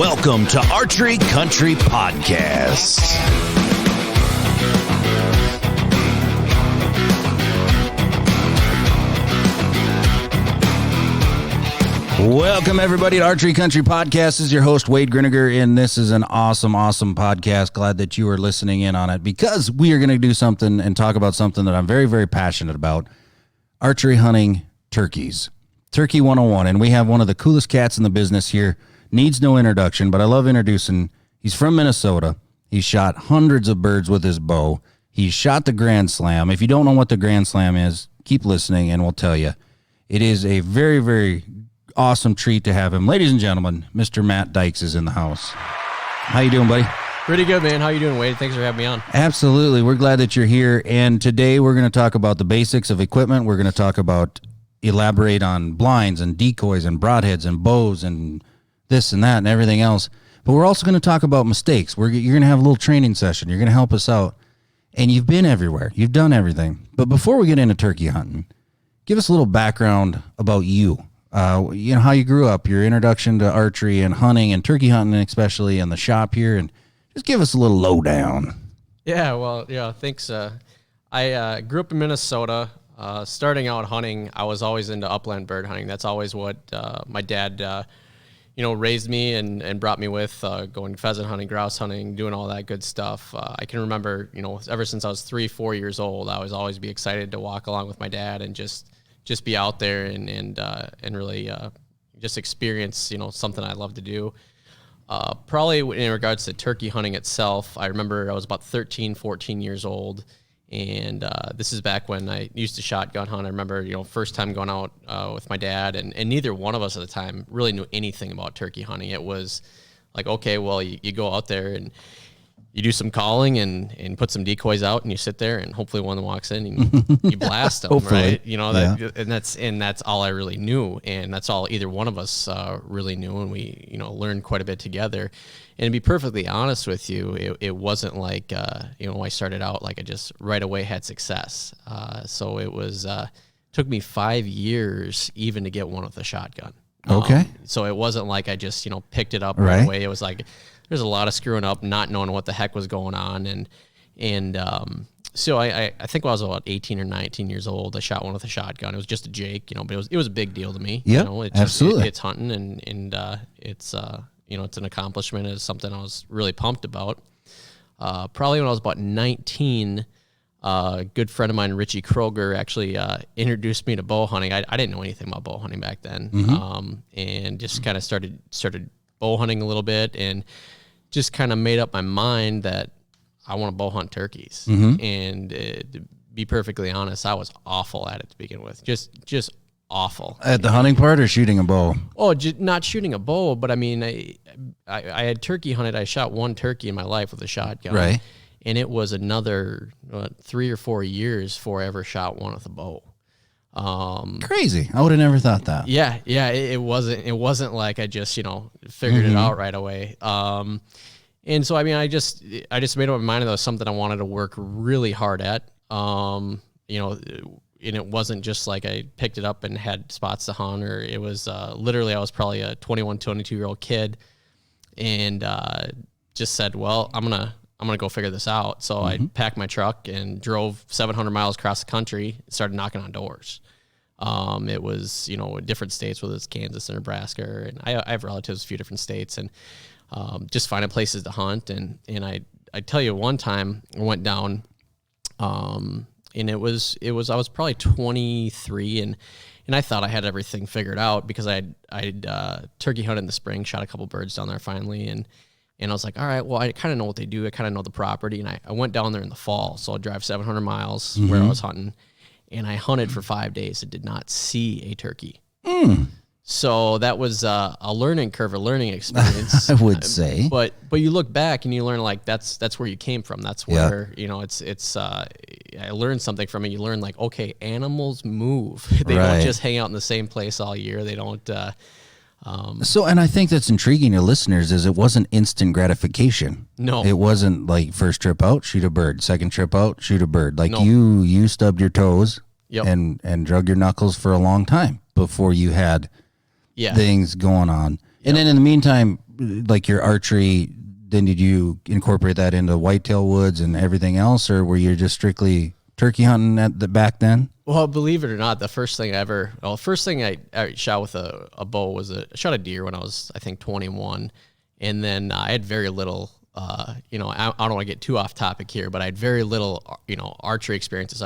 Welcome to Archery Country Podcast. Welcome, everybody, to Archery Country Podcast. This is your host, Waite, and this is an awesome podcast. Glad that you are listening in on it because we are going to do something and talk about something that I'm very, very passionate about. Archery hunting turkeys. Turkey 101, and we have one of the coolest cats in the business here. Needs no introduction, but I love introducing. He's from Minnesota. He's shot hundreds of birds with his bow. He's shot the Grand Slam. If you don't know what the Grand Slam is, keep listening and we'll tell you. It is a very, very awesome treat to have him. Ladies and gentlemen, Mr. Matt Dykes is in the house. How you doing, buddy? Pretty good, man. How you doing, Wade? Thanks for having me on. Absolutely. We're glad that you're here. And today we're going to talk about the basics of equipment. We're going to talk about, elaborate on blinds and decoys and broadheads and bows and this and that and everything else. But we're also going to talk about mistakes. You're going to have a little training session. You're going to help us out. And you've been everywhere. You've done everything. But before we get into turkey hunting, give us a little background about you. How you grew up, your introduction to archery and hunting and turkey hunting, especially in the shop here, and just give us a little lowdown. Yeah, thanks. I grew up in Minnesota. Starting out hunting, I was always into upland bird hunting. That's always what my dad, raised me and brought me with, going pheasant hunting, grouse hunting, doing all that good stuff. I can remember, ever since I was 3-4 years old, I was always be excited to walk along with my dad and just be out there and really just experience, something I love to do. Probably in regards to turkey hunting itself, I remember I was about 13, 14 years old. And this is back when I used to shotgun hunt. I remember, first time going out with my dad, and neither one of us at the time really knew anything about turkey hunting. It was like, okay, well, you go out there and you do some calling and put some decoys out, and you sit there, and hopefully one walks in and you blast them, right? And that's all I really knew, and that's all either one of us really knew, and we learned quite a bit together. And to be perfectly honest with you, it wasn't like I started out like I just right away had success. So it was took me 5 years even to get one with a shotgun. Okay. So it wasn't like I just picked it up right away. It was like there's a lot of screwing up, not knowing what the heck was going on, and so I think when I was about 18 or 19 years old, I shot one with a shotgun. It was just a Jake, but it was a big deal to me. Yeah, absolutely. It's hunting and it's it's an accomplishment. It's something I was really pumped about. Probably when I was about 19, a good friend of mine, Richie Kroger, actually introduced me to bow hunting. I didn't know anything about bow hunting back then, and just kind of started bow hunting a little bit, and just kind of made up my mind that I want to bow hunt turkeys. And to be perfectly honest, I was awful at it to begin with. Just awful. At the hunting part or shooting a bow? Oh, not shooting a bow, but I mean, I had turkey hunted. I shot one turkey in my life with a shotgun. Right. And it was another 3 or 4 years before I ever shot one with a bow. Crazy. I would have never thought that. Yeah. It wasn't like I just, figured it out right away. And so, I mean, I just made up my mind that it was something I wanted to work really hard at. And it wasn't just like I picked it up and had spots to hunt, or it was literally I was probably a 21, 22-year-old kid, and just said, well, I'm gonna go figure this out. So I packed my truck and drove 700 miles across the country and started knocking on doors. It was, different states, whether it's Kansas and Nebraska, and I have relatives in a few different states, and just finding places to hunt. And I tell you, one time I went down, and it was I was probably 23, and I thought I had everything figured out because I'd turkey hunted in the spring, shot a couple birds down there finally, and I was like, all right, well, I kind of know what they do. I kind of know the property, and I went down there in the fall, so I'd drive 700 miles where I was hunting, and I hunted for 5 days and did not see a turkey. So that was a learning curve, a learning experience. I would say. But you look back and you learn, like, that's where you came from. That's where, it's I learned something from it. You learn, like, okay, animals move. They don't just hang out in the same place all year. They don't. And I think that's intriguing to listeners is it wasn't instant gratification. No. It wasn't like first trip out, shoot a bird. Second trip out, shoot a bird. Like you stubbed your toes and drug your knuckles for a long time before you had things going on. And then in the meantime, like your archery, then did you incorporate that into whitetail woods and everything else, or were you just strictly turkey hunting back then? Well, believe it or not, the first thing I shot with a bow was I shot a deer when I was, I think, 21. And then I had very little, I don't want to get too off topic here, but I had very little, archery experiences.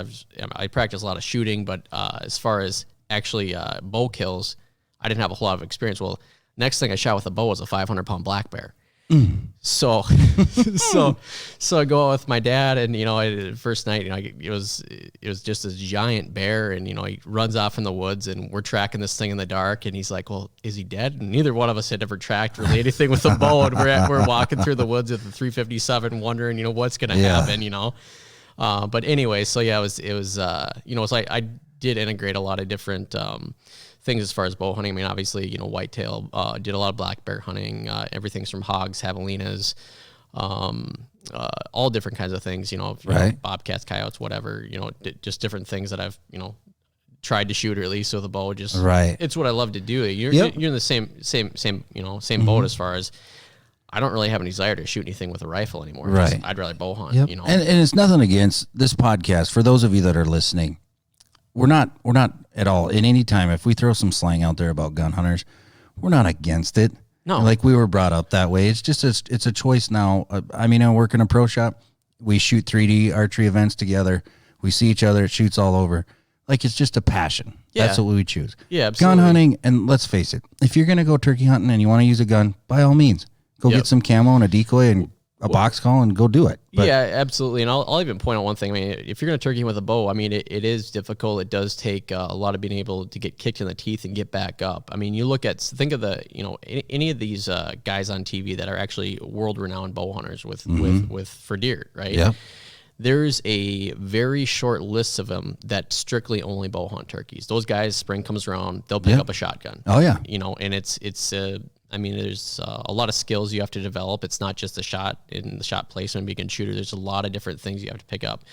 I practiced a lot of shooting, but as far as actually bow kills, I didn't have a whole lot of experience. Well, next thing I shot with a bow was a 500-pound black bear. So I go out with my dad, and first night, it was just this giant bear, and he runs off in the woods, and we're tracking this thing in the dark, and he's like, "Well, is he dead?" And neither one of us had ever tracked really anything with a bow, and we're walking through the woods at the 357, wondering what's gonna happen, But anyway, so yeah, it was so I did integrate a lot of different things as far as bow hunting. I mean, obviously, whitetail, did a lot of black bear hunting, everything's from hogs, javelinas, all different kinds of things, right. Bobcats, coyotes, whatever, just different things that I've, tried to shoot, or at least with a bow. Just right. It's what I love to do. You're in the same boat as far as I don't really have any desire to shoot anything with a rifle anymore. Right. I'd rather bow hunt, And it's nothing against this podcast. For those of you that are listening, we're not at all in any time. If we throw some slang out there about gun hunters, we're not against it. No, like we were brought up that way. It's just it's a choice now. I work in a pro shop. We shoot 3D archery events together. We see each other. It shoots all over. Like it's just a passion. Yeah. That's what we would choose. Yeah, absolutely. Gun hunting, and let's face it, if you're gonna go turkey hunting and you want to use a gun, by all means, go get some camo and a decoy and a box call and go do it. But yeah, absolutely. And I'll even point out one thing. I mean, if you're going to turkey with a bow, I mean, it is difficult. It does take a lot of being able to get kicked in the teeth and get back up. I mean, think of any of these guys on TV that are actually world-renowned bow hunters with for deer, right? Yeah. There's a very short list of them that strictly only bow hunt turkeys. Those guys, spring comes around, they'll pick up a shotgun. Oh yeah. And it's there's a lot of skills you have to develop. It's not just the shot and the shot placement, being a shooter. There's a lot of different things you have to pick up.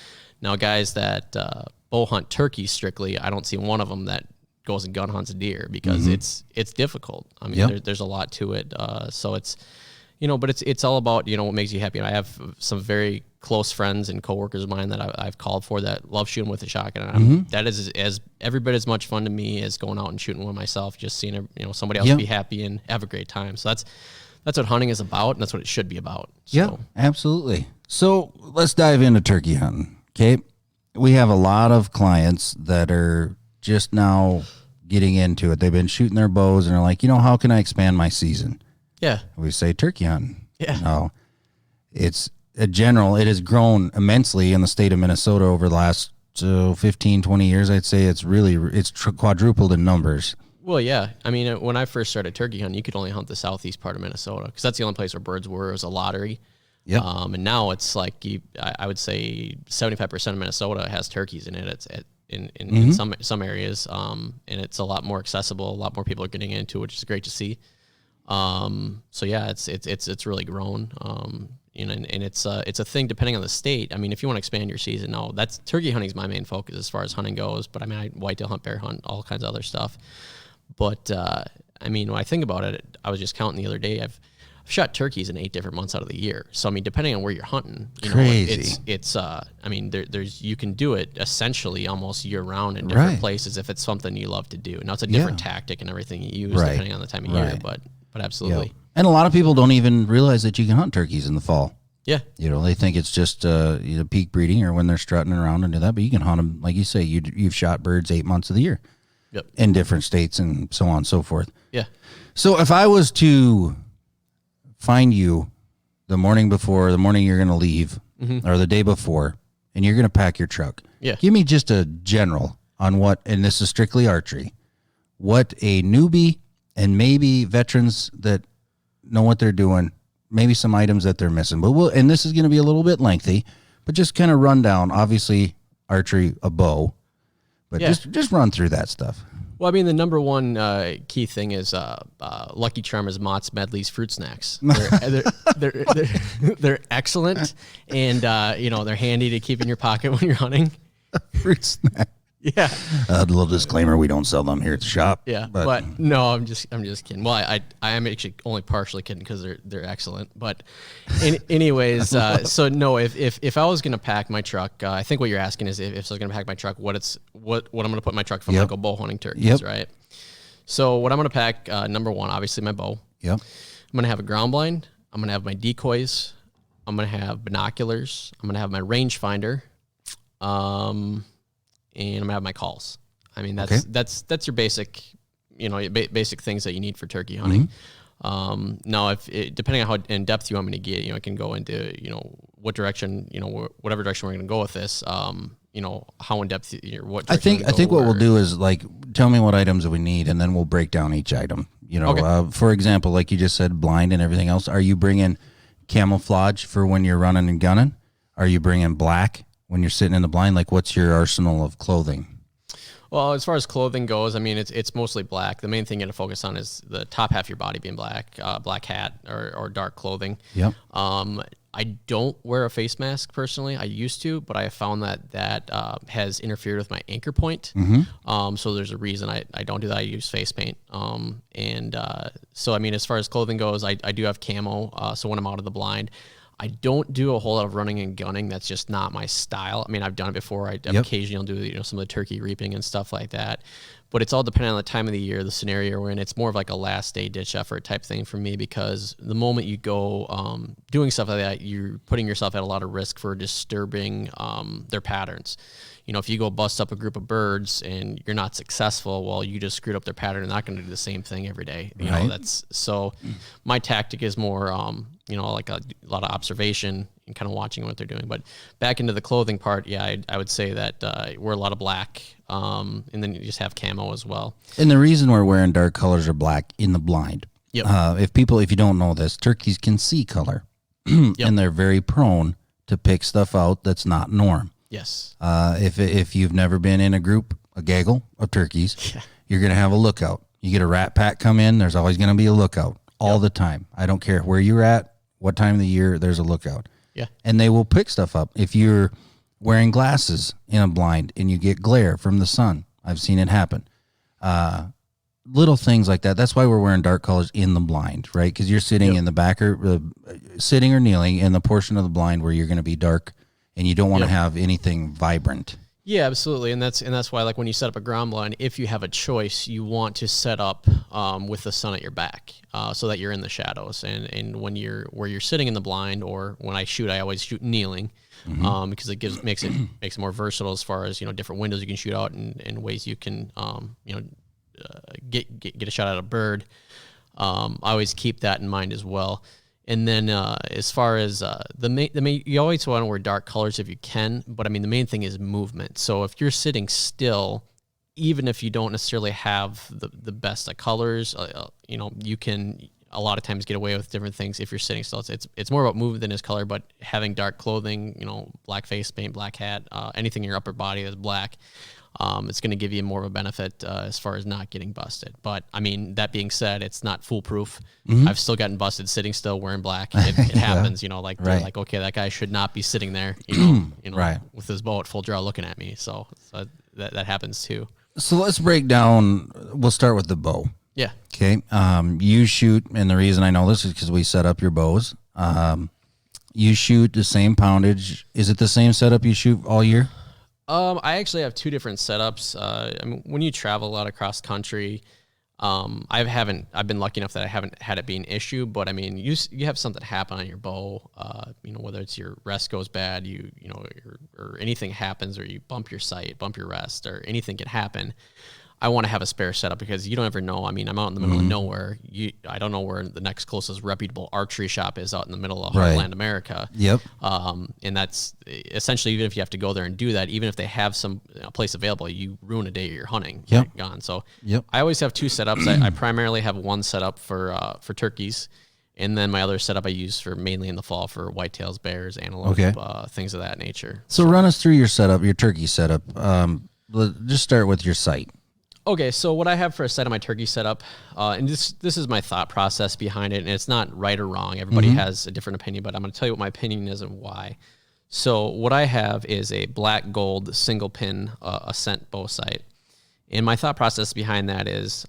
Now, guys that bow hunt turkeys strictly, I don't see one of them that goes and gun hunts a deer, because it's difficult. I mean, there's a lot to it. So it's, but it's all about, what makes you happy. And I have some very close friends and coworkers of mine that I've called for that love shooting with a shotgun. And that is as every bit as much fun to me as going out and shooting one myself, just seeing, somebody else be happy and have a great time. So that's what hunting is about, and that's what it should be about. So. Yeah, absolutely. So let's dive into turkey hunting. Okay. We have a lot of clients that are just now getting into it. They've been shooting their bows and they're like, how can I expand my season? Yeah. We say turkey hunting. Yeah. No, it's a general. It has grown immensely in the state of Minnesota over the last 15, 20 years. I'd say it's quadrupled in numbers. Well, yeah. I mean, when I first started turkey hunting, you could only hunt the southeast part of Minnesota, because that's the only place where birds were. It was a lottery. Yeah. And now it's like I would say 75% of Minnesota has turkeys in it. It's in some areas, and it's a lot more accessible. A lot more people are getting into it, which is great to see. So yeah, it's really grown. And it's a thing depending on the state. I mean, if you want to expand your season, that's turkey hunting is my main focus as far as hunting goes. But I mean, I whitetail hunt, bear hunt, all kinds of other stuff. But I mean, when I think about it, I was just counting the other day. I've shot turkeys in 8 different months out of the year. So I mean, depending on where you're hunting, crazy. It's I mean, there's you can do it essentially almost year round in different places if it's something you love to do. Now it's a different tactic and everything you use depending on the time of year, but absolutely. Yep. And a lot of people don't even realize that you can hunt turkeys in the fall. Yeah. They think it's just peak breeding or when they're strutting around and do that, but you can hunt them, like you say, you've shot birds 8 months of the year. Yep. In different states and so on and so forth. Yeah. So if I was to find you the morning you're going to leave, or the day before, and you're going to pack your truck, give me just a general on what, and this is strictly archery, what a newbie and maybe veterans that know what they're doing, maybe some items that they're missing. But and this is going to be a little bit lengthy, but just kind of run down, obviously archery, a bow, but just run through that stuff. Well, I mean, the number one key thing is Lucky Charms, Mott's, Medley's fruit snacks. They're excellent, and they're handy to keep in your pocket when you're hunting. Fruit snack. Yeah. A little disclaimer: we don't sell them here at the shop. Yeah, but no, I'm just kidding. Well, I am actually only partially kidding because they're excellent. But anyways, so no, if I was gonna pack my truck, I think what you're asking is if I was gonna pack my truck, what I'm gonna put in my truck for like a bow hunting turkeys, right? So what I'm gonna pack, number one, obviously my bow. Yep. I'm gonna have a ground blind. I'm gonna have my decoys. I'm gonna have binoculars. I'm gonna have my rangefinder. And I'm gonna have my calls. I mean, that's your basic, basic things that you need for turkey hunting. Now, depending on how in depth you want me to get, it can go into, what direction, whatever direction we're gonna go with this. How in depth, what. I think what we'll do is tell me what items we need, and then we'll break down each item. For example, like you just said, blind and everything else. Are you bringing camouflage for when you're running and gunning? Are you bringing black when you're sitting in the blind? Like, what's your arsenal of clothing? Well, as far as clothing goes, I mean, it's mostly black. The main thing you have to focus on is the top half of your body being black, black hat or dark clothing. Yep. I don't wear a face mask personally. I used to, but I have found that has interfered with my anchor point. So there's a reason I don't do that. I use face paint. So, I mean, as far as clothing goes, I do have camo. So when I'm out of the blind, I don't do a whole lot of running and gunning. That's just not my style. I mean, I've done it before. Occasionally do some of the turkey reaping and stuff like that. But it's all dependent on the time of the year, the scenario we're in. It's more of like a last day ditch effort type thing for me, because the moment you go doing stuff like that, you're putting yourself at a lot of risk for disturbing their patterns. If you go bust up a group of birds and you're not successful, well, you just screwed up their pattern. They're not going to do the same thing every day. My tactic is more, like a lot of observation and kind of watching what they're doing. But back into the clothing part, I would say that wear a lot of black, and then you just have camo as well. And the reason we're wearing dark colors or black in the blind, if you don't know this, turkeys can see color, and they're very prone to pick stuff out that's not norm. Yes. If you've never been in a gaggle of turkeys, you're going to have a lookout. You get a rat pack come in, there's always going to be a lookout all the time. I don't care where you're at, what time of the year, there's a lookout. Yeah. And they will pick stuff up. If you're wearing glasses in a blind and you get glare from the sun, I've seen it happen. Little things like that. That's why we're wearing dark colors in the blind, right? Because you're sitting in the back or sitting or kneeling in the portion of the blind where you're going to be dark, and you don't want to have anything vibrant. Yeah, absolutely, and that's why, like, when you set up a ground blind, if you have a choice, you want to set up with the sun at your back, so that you're in the shadows. And when you're sitting in the blind, or when I shoot, I always shoot kneeling, because it makes it more versatile as far as different windows you can shoot out and ways you can get a shot at a bird. I always keep that in mind as well. And then as far as the main, you always want to wear dark colors if you can, but I mean, the main thing is movement. So if you're sitting still, even if you don't necessarily have the best of colors, you can a lot of times get away with different things if you're sitting still. It's more about movement than his color, but having dark clothing, black face paint, black hat, anything in your upper body that's black, it's going to give you more of a benefit as far as not getting busted. But I mean, that being said, it's not foolproof. I've still gotten busted sitting still wearing black. It happens, they're like, okay, that guy should not be sitting there, with his bow at full draw looking at me. So that happens too. So let's break down. We'll start with the bow. Yeah. Okay. You shoot, and the reason I know this is because we set up your bows. You shoot the same poundage. Is it the same setup you shoot all year? I actually have two different setups. I mean, when you travel a lot across country, I've been lucky enough that I haven't had it be an issue, but I mean, you have something happen on your bow, whether it's your rest goes bad, or anything happens, or you bump your sight, bump your rest, or anything can happen. I want to have a spare setup, because you don't ever know. I mean, I'm out in the middle of nowhere. I don't know where the next closest reputable archery shop is out in the middle of Heartland America. Yep. And that's essentially, even if you have to go there and do that, even if they have some place available, you ruin a day you're hunting. Yep. You're gone. So I always have two setups. I primarily have one setup for turkeys, and then my other setup I use for mainly in the fall for whitetails, bears, antelope, things of that nature. So run us through your setup, your turkey setup. Just start with your sight. Okay, so what I have for a sight of my turkey setup, and this is my thought process behind it, and it's not right or wrong. Everybody has a different opinion, but I'm going to tell you what my opinion is and why. So what I have is a black gold single pin Ascent bow sight. And my thought process behind that is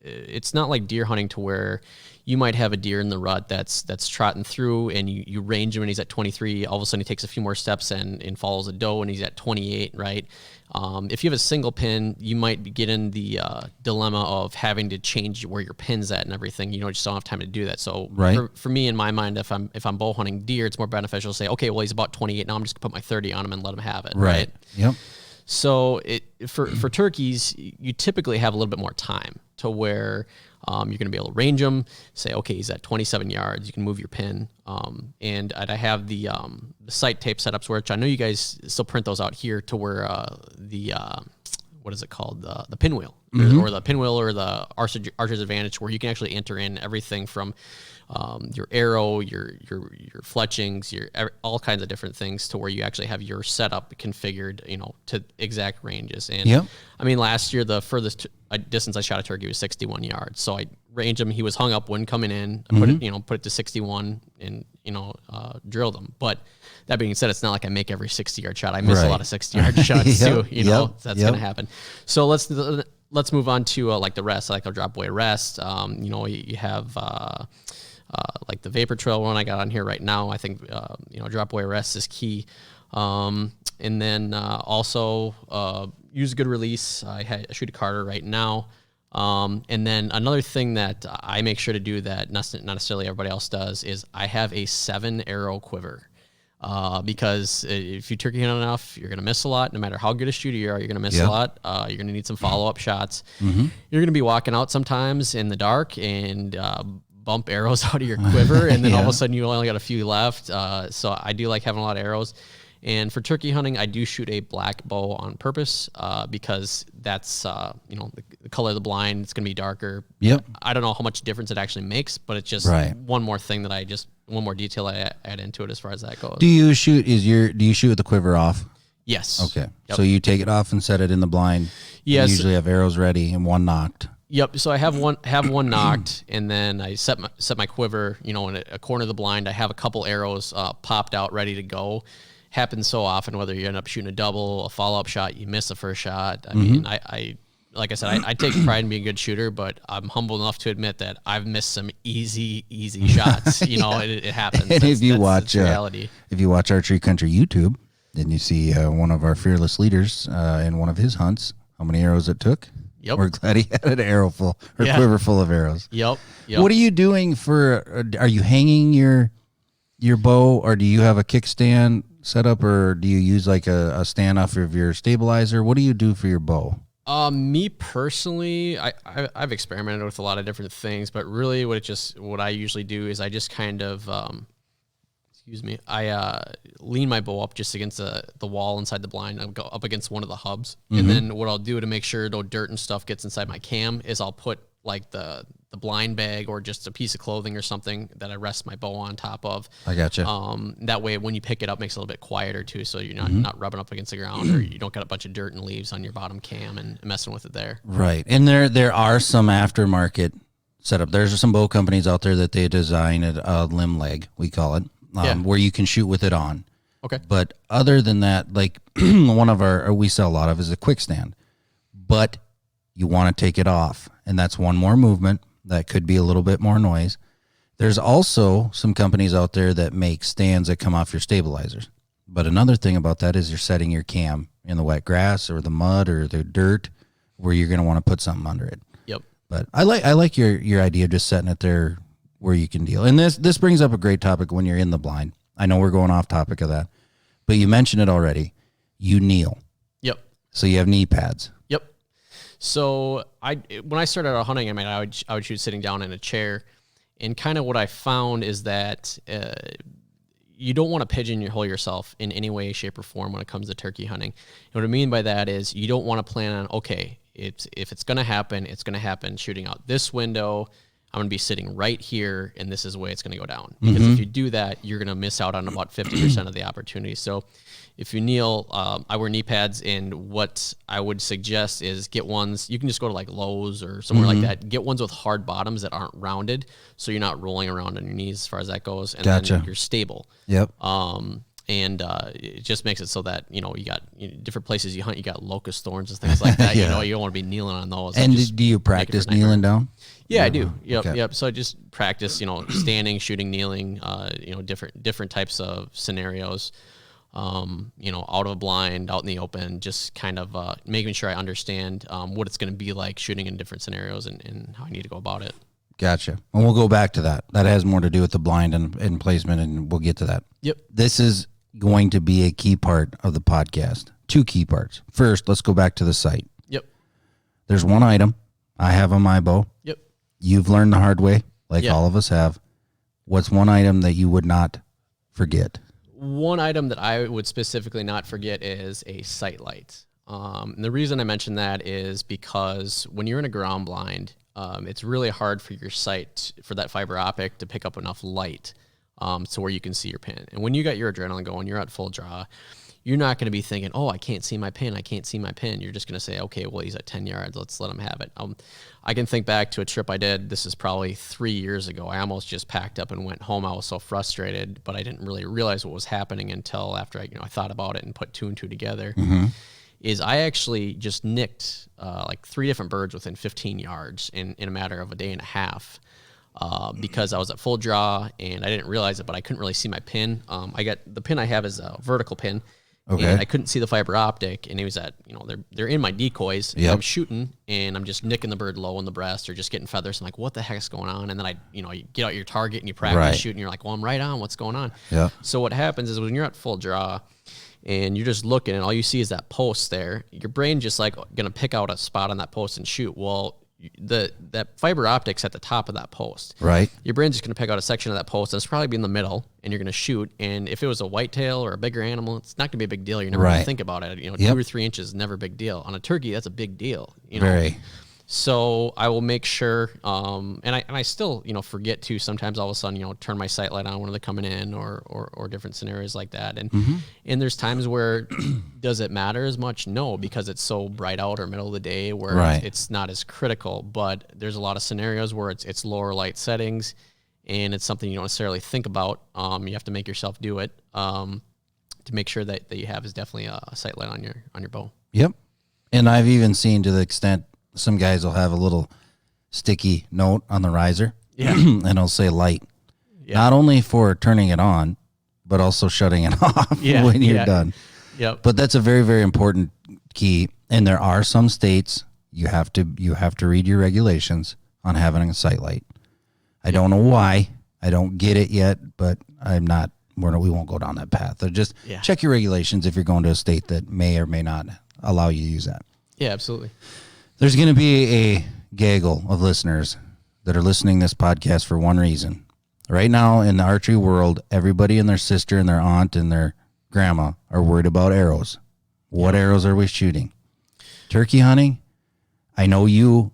it's not like deer hunting to where you might have a deer in the rut that's trotting through and you range him and he's at 23. All of a sudden he takes a few more steps and follows a doe and he's at 28, right? If you have a single pin, you might get in the dilemma of having to change where your pin's at and everything. You just don't have time to do that. So for me, in my mind, if I'm bow hunting deer, it's more beneficial to say, okay, well, he's about 28 now. I'm just gonna put my 30 on him and let him have it. Right. Yep. So for turkeys, you typically have a little bit more time to where you're going to be able to range them, say, okay, he's at 27 yards. You can move your pin. And I have the sight tape setups, which I know you guys still print those out here to where what is it called? The pinwheel or the pinwheel or the Archer's Advantage, where you can actually enter in everything from your arrow, your fletchings, all kinds of different things to where you actually have your setup configured, to exact ranges. And I mean, last year, the furthest distance I shot a turkey was 61 yards. So I ranged him. He was hung up when coming in. I put it to 61 and, drilled him. But that being said, it's not like I make every 60-yard shot. I miss a lot of 60-yard shots too, that's going to happen. So let's move on to like the rest, like a Dropboard Rest. You have like the Vapor Trail one I got on here right now. I think Dropboard Rest is key. And then also use a good release. I shoot a Carter right now. And then another thing that I make sure to do that not necessarily everybody else does is I have a 7-arrow quiver. Because if you turkey hunt enough, you're going to miss a lot. No matter how good a shooter you are, you're going to miss a lot. You're going to need some follow-up shots. You're going to be walking out sometimes in the dark and bump arrows out of your quiver, and then all of a sudden you only got a few left. So I do like having a lot of arrows. And for turkey hunting, I do shoot a black bow on purpose because that's, the color of the blind. It's going to be darker. Yep. I don't know how much difference it actually makes, but it's just one more thing that one more detail I add into it as far as that goes. Do you shoot with the quiver off? Yes. Okay. Yep. So you take it off and set it in the blind. Yes. You usually have arrows ready and one knocked. Yep. So I have one knocked, and then I set my quiver, in a corner of the blind. I have a couple arrows popped out, ready to go. Happens so often, whether you end up shooting a double, a follow-up shot, you miss the first shot. I mean, I like I said, I take pride in being a good shooter, but I'm humble enough to admit that I've missed some easy shots. It happens. And if you watch Archery Country YouTube, then you see one of our fearless leaders in one of his hunts, how many arrows it took. Yep. We're glad he had an quiver full of arrows. Yep. What are you doing are you hanging your bow, or do you have a kickstand set up, or do you use like a standoff of your stabilizer? What do you do for your bow? Me personally, I've experimented with a lot of different things, but really what I usually do is I just kind of, I lean my bow up just against the wall inside the blind. I'll go up against one of the hubs. And then what I'll do to make sure no dirt and stuff gets inside my cam is I'll put like the blind bag or just a piece of clothing or something that I rest my bow on top of. I gotcha. That way when you pick it up, it makes it a little bit quieter too, so you're not rubbing up against the ground or you don't got a bunch of dirt and leaves on your bottom cam and messing with it there. Right. And there are some aftermarket setup. There's some bow companies out there that they design a limb leg, we call it, where you can shoot with it on. Okay. But other than that, like one of we sell a lot of is a quick stand, but you want to take it off, and that's one more movement. That could be a little bit more noise. There's also some companies out there that make stands that come off your stabilizers. But another thing about that is you're setting your cam in the wet grass or the mud or the dirt where you're going to want to put something under it. Yep. But I like your idea of just setting it there where you can deal. And this brings up a great topic when you're in the blind. I know we're going off topic of that, but you mentioned it already. You kneel. Yep. So you have knee pads. Yep. So when I started out hunting, I would shoot sitting down in a chair, and kind of what I found is that you don't want to pigeonhole yourself in any way, shape, or form when it comes to turkey hunting. And what I mean by that is you don't want to plan on, okay, if it's going to happen, it's going to happen shooting out this window. I'm going to be sitting right here, and this is the way it's going to go down. Because if you do that, you're going to miss out on about 50% of the opportunity. So if you kneel, I wear knee pads, and what I would suggest is get ones, you can just go to like Lowe's or somewhere like that, get ones with hard bottoms that aren't rounded, so you're not rolling around on your knees as far as that goes, and then you're stable. Yep. And it just makes it so that, you got different places you hunt, you got locust thorns and things like that. Yeah. You don't want to be kneeling on those. And do you practice kneeling down? Yeah, I do. Yep, Okay. yep. So I just practice, standing, shooting, kneeling, different types of scenarios. Out of a blind, out in the open, just kind of making sure I understand what it's going to be like shooting in different scenarios and how I need to go about it. Gotcha. And we'll go back to that. That has more to do with the blind and placement, and we'll get to that. Yep. This is going to be a key part of the podcast. 2 key parts. First, let's go back to the sight. Yep. There's one item I have on my bow. Yep. You've learned the hard way, like Yeah. all of us have. What's one item that you would not forget? One item that I would specifically not forget is a sight light. And the reason I mention that is because when you're in a ground blind, it's really hard for your sight, for that fiber optic to pick up enough light to where you can see your pin. And when you got your adrenaline going, you're at full draw, you're not going to be thinking, oh, I can't see my pin. I can't see my pin. You're just going to say, okay, well, he's at 10 yards. Let's let him have it. I can think back to a trip I did. This is probably 3 years ago. I almost just packed up and went home. I was so frustrated, but I didn't really realize what was happening until after I thought about it and put 2 and 2 together. Mm-hmm. Is I actually just nicked like 3 different birds within 15 yards in a matter of a day and a half. Because I was at full draw and I didn't realize it, but I couldn't really see my pin. The pin I have is a vertical pin. Okay. And I couldn't see the fiber optic, and it was at, they're in my decoys. Yep. And I'm shooting, and I'm just nicking the bird low in the breast or just getting feathers. I'm like, what the heck's going on? And then you get out your target and you practice Right. shooting. You're like, well, I'm right on. What's going on? Yeah. So what happens is when you're at full draw and you're just looking and all you see is that post there, your brain just like going to pick out a spot on that post and shoot. Well, that fiber optic's at the top of that post. Right. Your brain's just going to pick out a section of that post, and it's probably be in the middle, and you're going to shoot. And if it was a whitetail or a bigger animal, it's not going to be a big deal. You're never going Right. to think about it. Yep. 2 or 3 inches is never a big deal. On a turkey, that's a big deal. Very. So I will make sure, and I still, forget to sometimes all of a sudden, turn my sight light on when they're coming in or different scenarios like that. And and there's times where does it matter as much? No, because it's so bright out or middle of the day where Right. it's not as critical. But there's a lot of scenarios where it's lower light settings, and it's something you don't necessarily think about. You have to make yourself do it to make sure that you have is definitely a sight light on your bow. Yep. And I've even seen, to the extent, some guys will have a little sticky note on the riser. Yeah. And it'll say light. Yeah. Not only for turning it on, but also shutting it off Yeah, when you're yeah. done. Yep. But that's a very, very important key. And there are some states you have to read your regulations on having a sight light. I don't know why. I don't get it yet, but we won't go down that path. So just Yeah. check your regulations if you're going to a state that may or may not allow you to use that. Yeah, absolutely. There's going to be a gaggle of listeners that are listening to this podcast for one reason. Right now in the archery world, everybody and their sister and their aunt and their grandma are worried about arrows. What arrows are we shooting? Turkey hunting, I know you,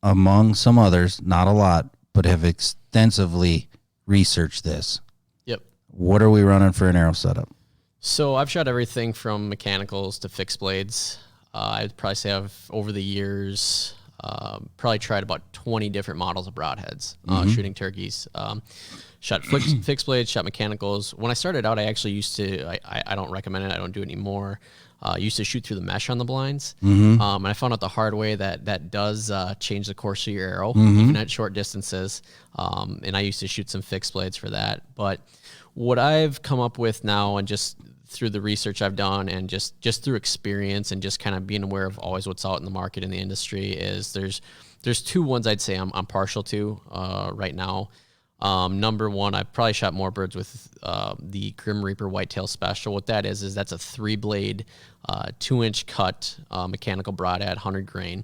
among some others, not a lot, but have extensively researched this. Yep. What are we running for an arrow setup? So I've shot everything from mechanicals to fixed blades. I'd probably say I've, over the years, probably tried about 20 different models of broadheads, shooting turkeys. Shot fixed blades, shot mechanicals. When I started out, I actually used to, I don't recommend it, I don't do it anymore. Used to shoot through the mesh on the blinds. And I found out the hard way that does change the course of your arrow, even at short distances. And I used to shoot some fixed blades for that. But what I've come up with now, and just through the research I've done and just through experience and just kind of being aware of always what's out in the market in the industry, is there's 2 ones I'd say I'm partial to right now. Number one, I've probably shot more birds with the Grim Reaper Whitetail Special. What that is that's a 3-blade, 2-inch cut mechanical broadhead, 100 grain.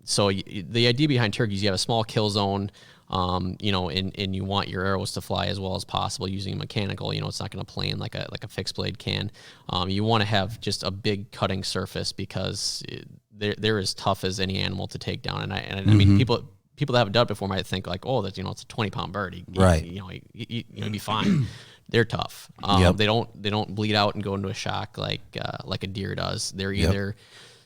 So the idea behind turkeys, you have a small kill zone, and you want your arrows to fly as well as possible using a mechanical. It's not going to plane like a fixed blade can. You want to have just a big cutting surface because they're as tough as any animal to take down. And I mean, people that have done it before might think like, oh, that's it's a 20-pound bird. You'd be fine. They're tough. Yep. They don't bleed out and go into a shock like a deer does. They're either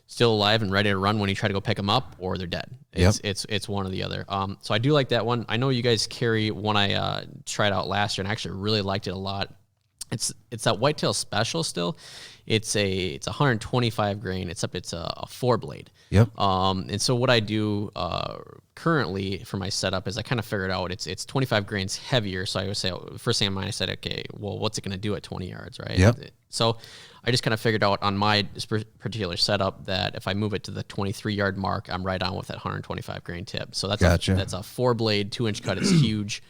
still alive and ready to run when you try to go pick them up, or they're dead. It's one or the other. So I do like that one. I know you guys carry one I tried out last year and I actually really liked it a lot. It's that whitetail special still. It's a 125 grain. It's a 4-blade. Yep. And so what I do currently for my setup is I kind of figured out it's 25 grains heavier. So I would say, first thing in mind, I said, okay, well, what's it going to do at 20 yards, right? Yep. So I just kind of figured out on my particular setup that if I move it to the 23-yard mark, I'm right on with that 125 grain tip. So that's Gotcha. that's a 4-blade, 2-inch cut. It's huge.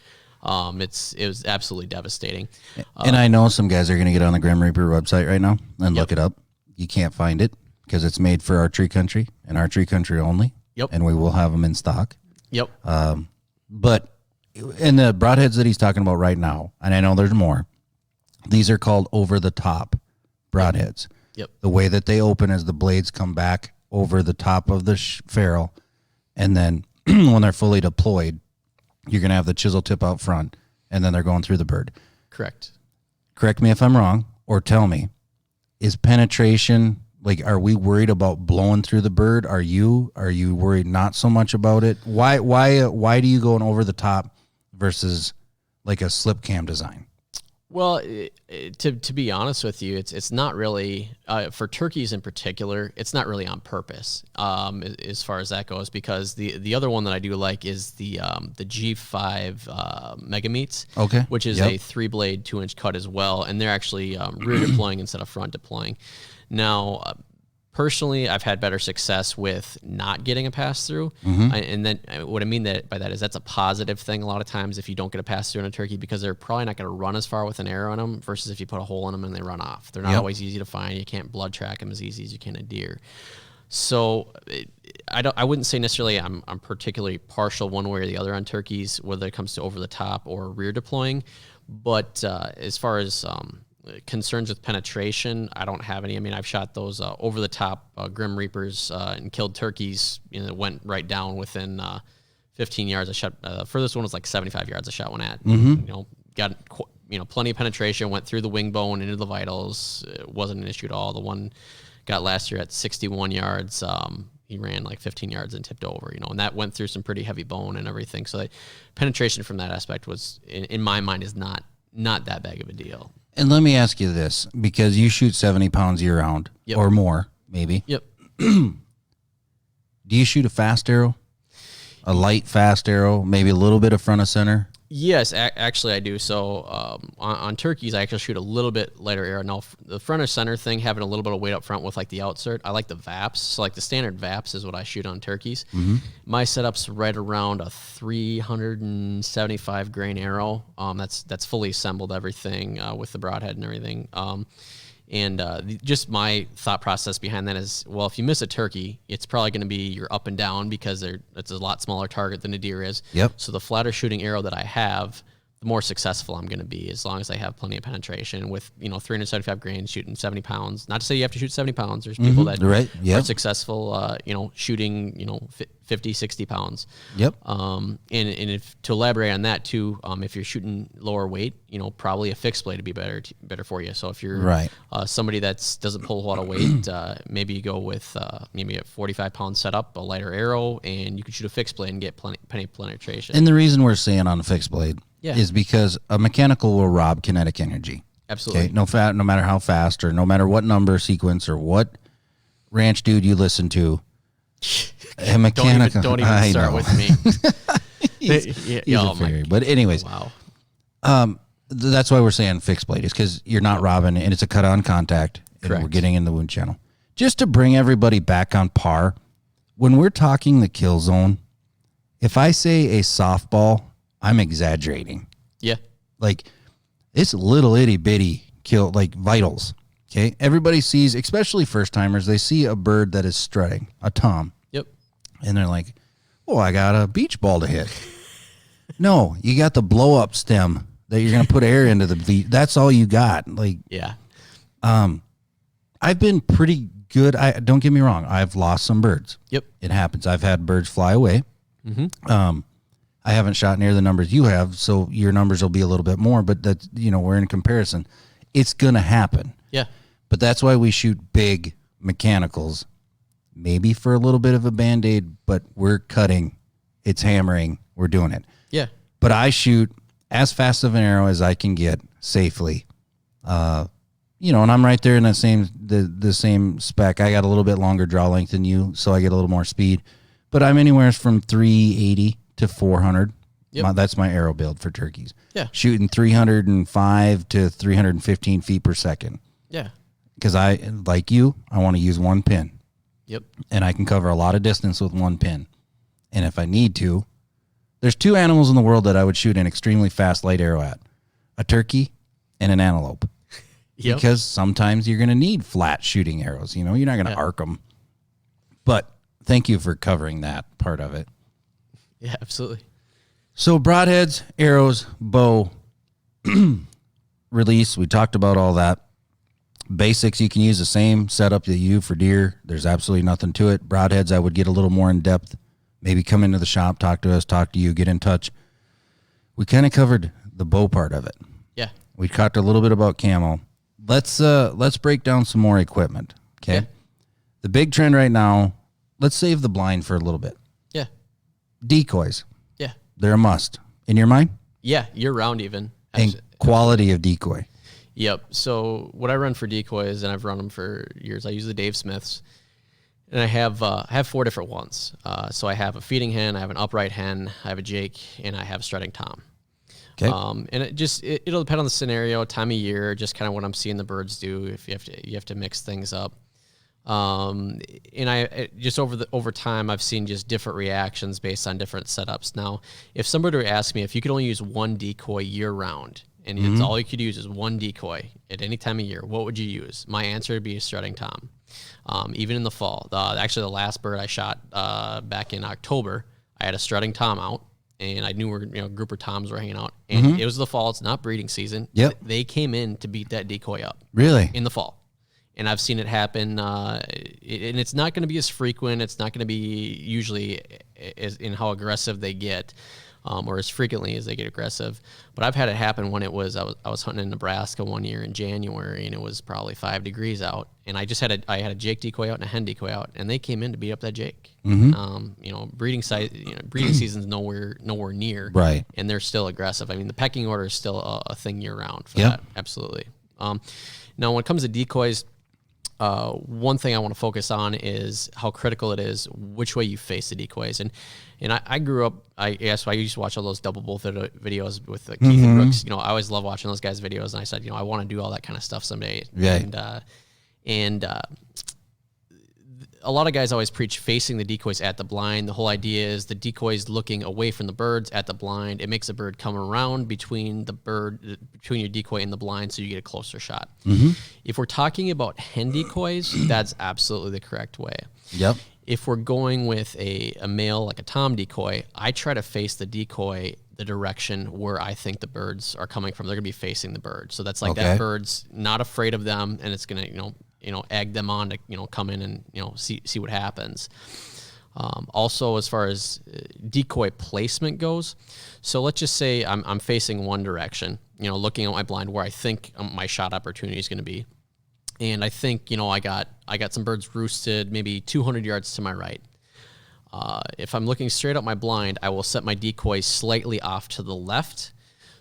It was absolutely devastating. And I know some guys are going to get on the Grim Reaper website right now and look it up. You can't find it because it's made for Archery Country and Archery Country only. Yep. And we will have them in stock. Yep. But in the broadheads that he's talking about right now, and I know there's more, these are called over-the-top broadheads. Yep. The way that they open is the blades come back over the top of the ferrule, and then when they're fully deployed, you're going to have the chisel tip out front, and then they're going through the bird. Correct. Correct me if I'm wrong, or tell me, is penetration, like, are we worried about blowing through the bird? Are you worried not so much about it? Why do you go an over the top versus like a slip cam design? Well, to be honest with you, it's not really for turkeys in particular. It's not really on purpose as far as that goes, because the other one that I do like is the G5 Mega Meats, okay, which is a 3-blade 2-inch cut as well, and they're actually rear deploying instead of front deploying. Now, personally, I've had better success with not getting a pass through, and then what I mean by that is that's a positive thing. A lot of times, if you don't get a pass through in a turkey, because they're probably not going to run as far with an arrow in them, versus if you put a hole in them and they run off. They're not always easy to find. You can't blood track them as easy as you can a deer. So I wouldn't say necessarily I'm particularly partial one way or the other on turkeys, whether it comes to over the top or rear deploying. But as far as concerns with penetration, I don't have any. I mean, I've shot those over the top Grim Reapers and killed turkeys. Went right down within 15 yards. I shot the furthest one was like 75 yards. I shot one at. Got plenty of penetration. Went through the wing bone into the vitals. It wasn't an issue at all. The one got last year at 61 yards. He ran like 15 yards and tipped over. And that went through some pretty heavy bone and everything. So penetration from that aspect was, in my mind, is not that big of a deal. And let me ask you this, because you shoot 70 pounds year round or more, maybe. Yep. Do you shoot a fast arrow, a light fast arrow, maybe a little bit of front of center? Yes, actually I do. So on turkeys, I actually shoot a little bit lighter arrow. Now, the front or center thing, having a little bit of weight up front with like the outsert, I like the VAPs. So like the standard VAPs is what I shoot on turkeys. My setup's right around a 375 grain arrow. That's fully assembled, everything with the broadhead and everything. Just my thought process behind that is, well, if you miss a turkey, it's probably going to be your up and down, because it's a lot smaller target than a deer is. Yep. So the flatter shooting arrow that I have, the more successful I'm going to be, as long as I have plenty of penetration with 375 grains, shooting 70 pounds. Not to say you have to shoot 70 pounds. There's people that are successful, shooting 50, 60 pounds. Yep. And if to elaborate on that too, if you're shooting lower weight, probably a fixed blade would be better for you. So if you're somebody that doesn't pull a lot of weight, maybe you go with maybe a 45-pound setup, a lighter arrow, and you can shoot a fixed blade and get plenty of penetration. And the reason we're saying on a fixed blade is because a mechanical will rob kinetic energy. Absolutely. Okay? No matter how fast, or no matter what number sequence or what ranch dude you listen to. A mechanical. Don't even start with me. he's a fairy. But anyways, wow. That's why we're saying fixed blade, is because you're not robbing, and it's a cut on contact, and Correct. we're getting in the wound channel. Just to bring everybody back on par, when we're talking the kill zone, if I say a softball, I'm exaggerating. Yeah. Like, it's little itty bitty kill, like vitals. Okay. Everybody sees, especially first timers, they see a bird that is strutting, a tom. Yep. And they're like, oh, I got a beach ball to hit. No, you got the blow up stem that you're going to put air into the that's all you got. Like, yeah. I've been pretty good. Don't get me wrong. I've lost some birds. Yep. It happens. I've had birds fly away. I haven't shot near the numbers you have, so your numbers will be a little bit more, but that's, we're in comparison. It's going to happen. Yeah. But that's why we shoot big mechanicals, maybe for a little bit of a Band-Aid, but we're cutting, it's hammering, we're doing it. Yeah. But I shoot as fast of an arrow as I can get safely And I'm right there in that the same spec. I got a little bit longer draw length than you, so I get a little more speed. But I'm anywhere from 380 to 400. Yep. That's my arrow build for turkeys. Yeah. Shooting 305 to 315 feet per second. Yeah. Because I want to use one pin. Yep. And I can cover a lot of distance with one pin. And if I need to, there's two animals in the world that I would shoot an extremely fast light arrow at: a turkey and an antelope. Yep. Because sometimes you're going to need flat shooting arrows. You're not going to arc them. But thank you for covering that part of it. Yeah, absolutely. So broadheads, arrows, bow, release. We talked about all that. Basics, you can use the same setup that you for deer. There's absolutely nothing to it. Broadheads, I would get a little more in depth. Maybe come into the shop, talk to us, talk to you, get in touch. We kind of covered the bow part of it. Yeah. We talked a little bit about camo. Let's break down some more equipment. Okay. Yeah. The big trend right now, let's save the blind for a little bit. Yeah. Decoys. Yeah. They're a must. In your mind? Yeah, year round even. And quality of decoy. Yep. So what I run for decoys, and I've run them for years, I use the Dave Smiths, and I have 4 different ones. So I have a feeding hen, I have an upright hen, I have a Jake, and I have a strutting tom. Okay. And it'll depend on the scenario, time of year, just kind of what I'm seeing the birds do. If you have to mix things up. And just over time, I've seen just different reactions based on different setups. Now, if somebody were to ask me if you could only use one decoy year round, and it's all you could use is one decoy at any time of year, what would you use? My answer would be a strutting tom. Even in the fall. Actually, the last bird I shot back in October, I had a strutting tom out, and I knew where a group of toms were hanging out. And it was the fall. It's not breeding season. Yep. They came in to beat that decoy up. Really? In the fall. And I've seen it happen, and it's not going to be as frequent. It's not going to be usually as in how aggressive they get, or as frequently as they get aggressive. But I've had it happen when I was hunting in Nebraska one year in January, and it was probably 5 degrees out, and I had a Jake decoy out and a hen decoy out, and they came in to beat up that Jake. Breeding season's nowhere near, right? And they're still aggressive. I mean, the pecking order is still a thing year round for that. Absolutely. Now, when it comes to decoys, one thing I want to focus on is how critical it is which way you face the decoys. And I grew up, I used to watch all those double bolt videos with Keith and Brooks. I always love watching those guys' videos. And I said, I want to do all that kind of stuff someday. Yeah. And a lot of guys always preach facing the decoys at the blind. The whole idea is the decoys looking away from the birds at the blind. It makes a bird come around between your decoy and the blind, so you get a closer shot. If we're talking about hen decoys, that's absolutely the correct way. Yep. If we're going with a male, like a tom decoy, I try to face the decoy the direction where I think the birds are coming from. They're going to be facing the bird. So that's like that bird's not afraid of them, and it's going to, egg them on to, come in and, see what happens. Also, as far as decoy placement goes, so let's just say I'm facing one direction, looking at my blind where I think my shot opportunity is going to be. And I think, I got some birds roosted maybe 200 yards to my right. If I'm looking straight up my blind, I will set my decoys slightly off to the left.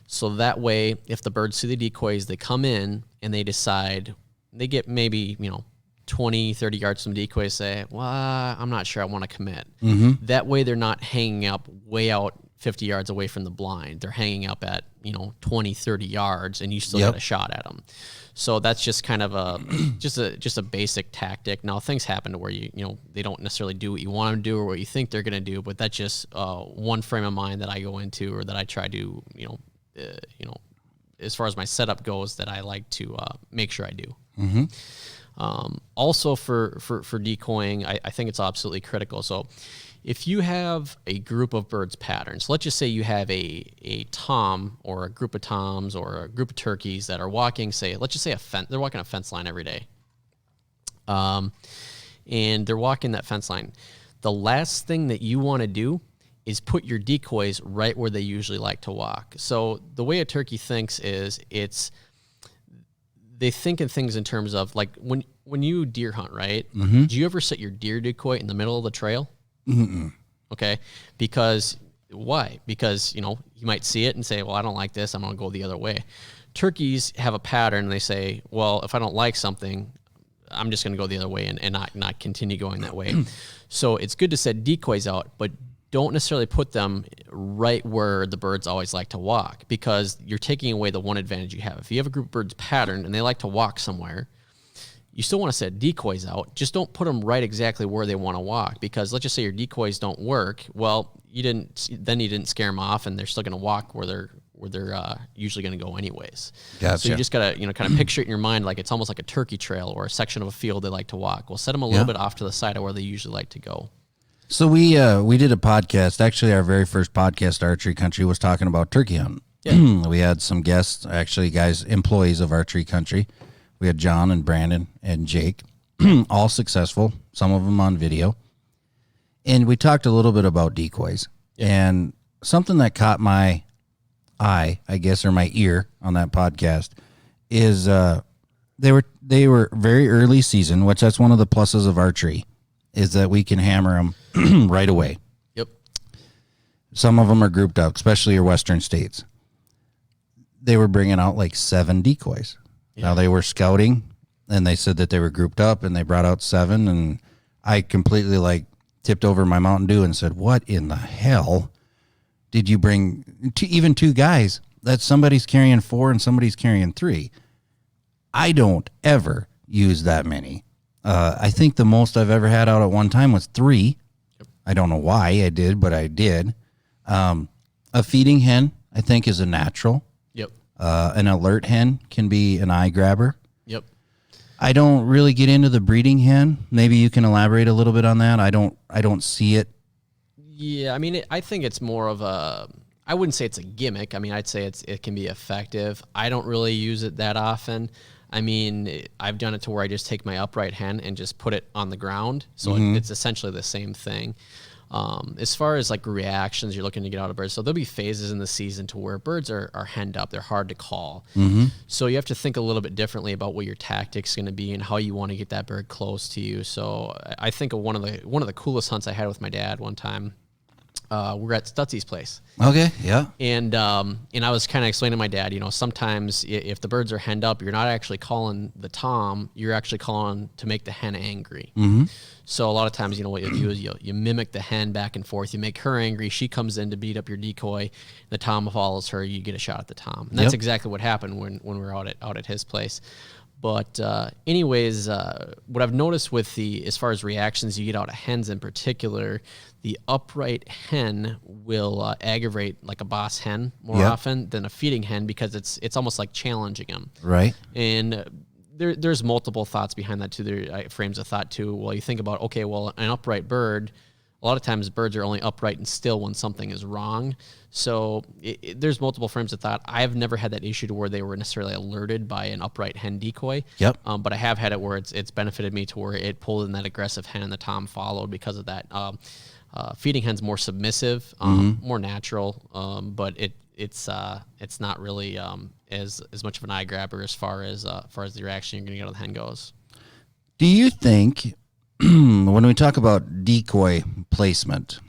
So that way, if the birds see the decoys, they come in and they decide, they get maybe, 20, 30 yards from the decoys, say, well, I'm not sure I want to commit. That way they're not hanging up way out 50 yards away from the blind. They're hanging up at, 20, 30 yards, and you still get a shot at them. So that's just kind of just a basic tactic. Now, things happen to where they don't necessarily do what you want them to do or what you think they're going to do, but that's just one frame of mind that I go into, or that I try to, as far as my setup goes, that I like to make sure I do. Also for decoying, I think it's absolutely critical. So if you have a group of birds patterns, let's just say you have a tom or a group of toms or a group of turkeys that are walking, let's just say they're walking a fence line every day. And they're walking that fence line. The last thing that you want to do is put your decoys right where they usually like to walk. So the way a turkey thinks is they think of things in terms of, like, when you deer hunt, right? Do you ever set your deer decoy in the middle of the trail? Okay. Because why? Because, you might see it and say, well, I don't like this, I'm going to go the other way. Turkeys have a pattern. And they say, well, if I don't like something, I'm just going to go the other way and not continue going that way. So it's good to set decoys out, but don't necessarily put them right where the birds always like to walk, because you're taking away the one advantage you have. If you have a group of birds patterned and they like to walk somewhere, you still want to set decoys out. Just don't put them right exactly where they want to walk, because let's just say your decoys don't work. Well, you didn't scare them off, and they're still going to walk where they're usually going to go anyways. Gotcha. So you just got to kind of picture it in your mind like it's almost like a turkey trail or a section of a field they like to walk. Well, set them a little bit off to the side of where they usually like to go. So we did a podcast. Actually, our very first podcast, Archery Country, was talking about turkey hunting. Yeah. We had some guests, actually employees of Archery Country. We had John and Brandon and Jake, all successful, some of them on video. And we talked a little bit about decoys. Yeah. And something that caught my eye, I guess, or my ear on that podcast is they were very early season, which that's one of the pluses of archery, is that we can hammer them right away. Yep. Some of them are grouped up, especially your western states. They were bringing out like 7 decoys. Yeah. Now they were scouting, and they said that they were grouped up, and they brought out 7, and I completely tipped over my Mountain Dew and said, what in the hell did you bring? Even 2 guys, that somebody's carrying 4 and somebody's carrying 3. I don't ever use that many. I think the most I've ever had out at one time was 3. Yep. I don't know why I did, but I did. A feeding hen, I think, is a natural. Yep. An alert hen can be an eye grabber. Yep. I don't really get into the breeding hen. Maybe you can elaborate a little bit on that. I don't see it. Yeah, I mean, I think it's more of I wouldn't say it's a gimmick. I mean, I'd say it can be effective. I don't really use it that often. I mean, I've done it to where I just take my upright hen and just put it on the ground. So it's essentially the same thing. As far as reactions you're looking to get out of birds, so there'll be phases in the season to where birds are henned up. They're hard to call. Mm-hmm. So you have to think a little bit differently about what your tactic's going to be and how you want to get that bird close to you. So I think of one of the coolest hunts I had with my dad one time. We're at Stutzy's place. Okay, yeah. And I was kind of explaining to my dad, sometimes if the birds are henned up, you're not actually calling the tom, you're actually calling to make the hen angry. Mm-hmm. So a lot of times, what you do is you mimic the hen back and forth. You make her angry. She comes in to beat up your decoy. The tom follows her. You get a shot at the tom. And that's exactly what happened when we were out at his place. But anyways, what I've noticed with as far as reactions you get out of hens in particular, the upright hen will aggravate a boss hen more often than a feeding hen, because it's almost like challenging them. Right. And there's multiple thoughts behind that too. There frames of thought too. Well, you think about, okay, well, an upright bird, a lot of times birds are only upright and still when something is wrong. So there's multiple frames of thought. I've never had that issue to where they were necessarily alerted by an upright hen decoy. Yep. But I have had it where it's benefited me to where it pulled in that aggressive hen and the tom followed because of that. Feeding hen's more submissive, more natural, but it's not really as much of an eye grabber as far as the reaction you're going to get out of the hen goes. Do you think when we talk about decoy placement,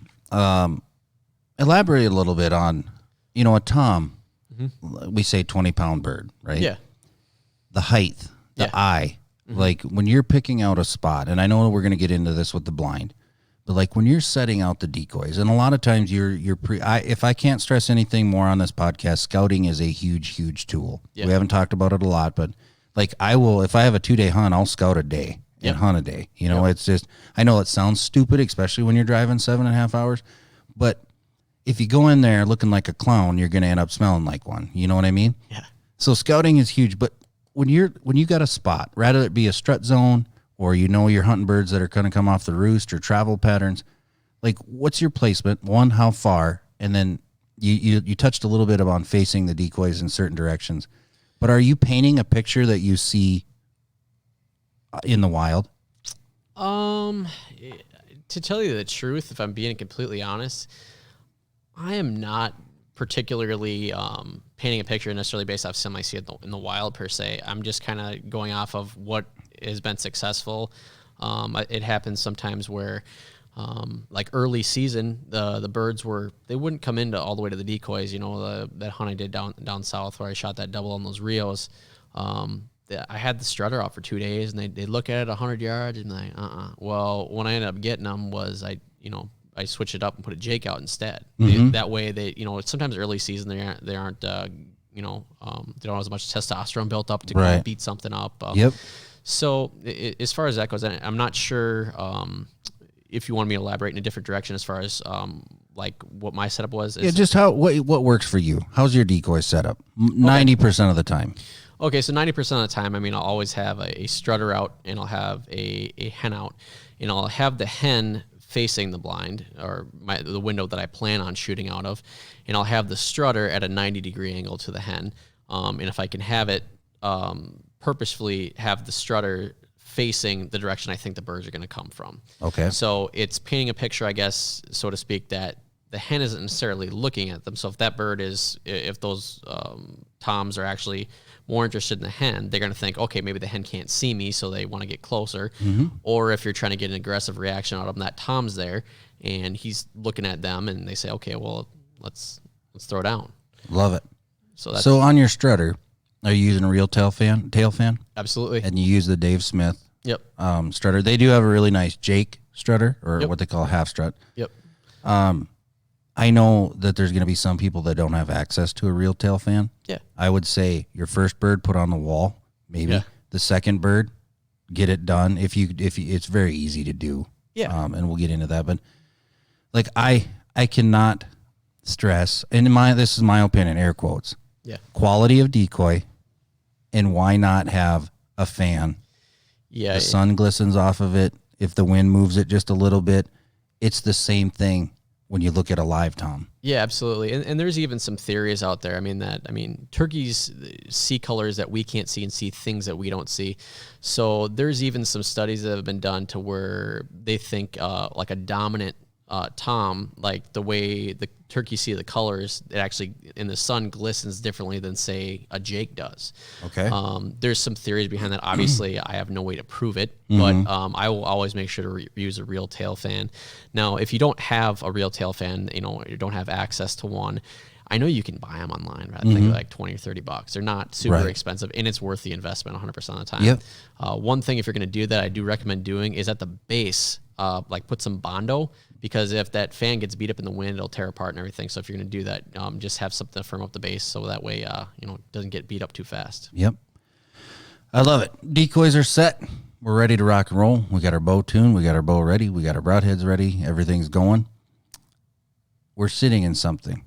elaborate a little bit on, a tom, we say 20-pound bird, right? Yeah. The height, the eye, when you're picking out a spot, and I know we're going to get into this with the blind, but when you're setting out the decoys, and a lot of times if I can't stress anything more on this podcast, scouting is a huge, huge tool. Yeah. We haven't talked about it a lot, but I will, if I have a 2-day hunt, I'll scout a day. And hunt a day. It's just, I know it sounds stupid, especially when you're driving 7.5 hours, but if you go in there looking like a clown, you're going to end up smelling like one. You know what I mean? Yeah. So scouting is huge, but when you got a spot, rather it be a strut zone or you're hunting birds that are going to come off the roost or travel patterns, what's your placement? One, how far? And then you touched a little bit about facing the decoys in certain directions, but are you painting a picture that you see in the wild? To tell you the truth, if I'm being completely honest, I am not particularly painting a picture necessarily based off something I see in the wild per se. I'm just kind of going off of what has been successful. It happens sometimes where Like early season, the birds they wouldn't come into all the way to the decoys. That hunt I did down south where I shot that double on those Rios. I had the strutter out for 2 days, and they look at it 100 yards and like, Well, when I ended up getting them was I switched it up and put a Jake out instead. That way they, sometimes early season they aren't they don't have as much testosterone built up to kind of beat something up. Yep. So as far as that goes, I'm not sure if you want me to elaborate in a different direction as far as like what my setup was. Just what works for you. How's your decoy setup? 90% of the time. Okay, so 90% of the time, I'll always have a strutter out, and I'll have a hen out, and I'll have the hen facing the blind or the window that I plan on shooting out of, and I'll have the strutter at a 90-degree angle to the hen. And if I can have it purposefully have the strutter facing the direction I think the birds are going to come from. Okay. So it's painting a picture, I guess, so to speak, that the hen isn't necessarily looking at them. So if that bird if those toms are actually more interested in the hen, they're going to think, okay, maybe the hen can't see me, so they want to get closer. Or if you're trying to get an aggressive reaction out of them, that tom's there, and he's looking at them, and they say, okay, well, let's throw down. Love it. So on your strutter, are you using a real tail fan? Absolutely. And you use the Dave Smith Yep. Strutter. They do have a really nice Jake strutter, or what they call a half strut. Yep. I know that there's going to be some people that don't have access to a real tail fan. Yeah. I would say your first bird, put on the wall, maybe. Yeah. The second bird, get it done. If you, it's very easy to do. Yeah. And we'll get into that. But like I cannot stress, and this is my opinion, air quotes. Yeah. Quality of decoy, and why not have a fan? Yeah. The sun glistens off of it. If the wind moves it just a little bit, it's the same thing when you look at a live tom. Yeah, absolutely. And there's even some theories out there. Turkeys see colors that we can't see and see things that we don't see. So there's even some studies that have been done to where they think like a dominant tom, like the way the turkeys see the colors, it actually in the sun glistens differently than, say, a Jake does. Okay. There's some theories behind that. Obviously, I have no way to prove it, but I will always make sure to use a real tail fan. Now, if you don't have a real tail fan, you don't have access to one, I know you can buy them online. I think like $20 or $30. They're not super expensive, and it's worth the investment 100% of the time. Yep. One thing, if you're going to do that, I do recommend doing is at the base, like put some Bondo, because if that fan gets beat up in the wind, it'll tear apart and everything. So if you're going to do that, just have something to firm up the base so that way, it doesn't get beat up too fast. Yep. I love it. Decoys are set. We're ready to rock and roll. We got our bow tuned. We got our bow ready. We got our broadheads ready. Everything's going. We're sitting in something.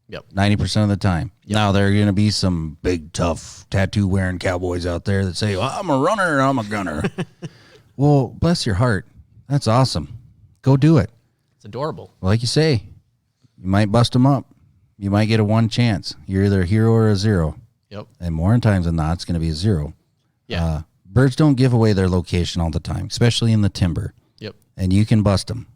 Yep. 90% of the time. Yep. Now, there are going to be some big, tough, tattoo-wearing cowboys out there that say, well, I'm a runner, I'm a gunner. Well, bless your heart. That's awesome. Go do it. It's adorable. Like you say, you might bust them up. You might get a one chance. You're either a hero or a zero. Yep. And more times than not, it's going to be a zero. Yeah. Birds don't give away their location all the time, especially in the timber. Yep. And you can bust them.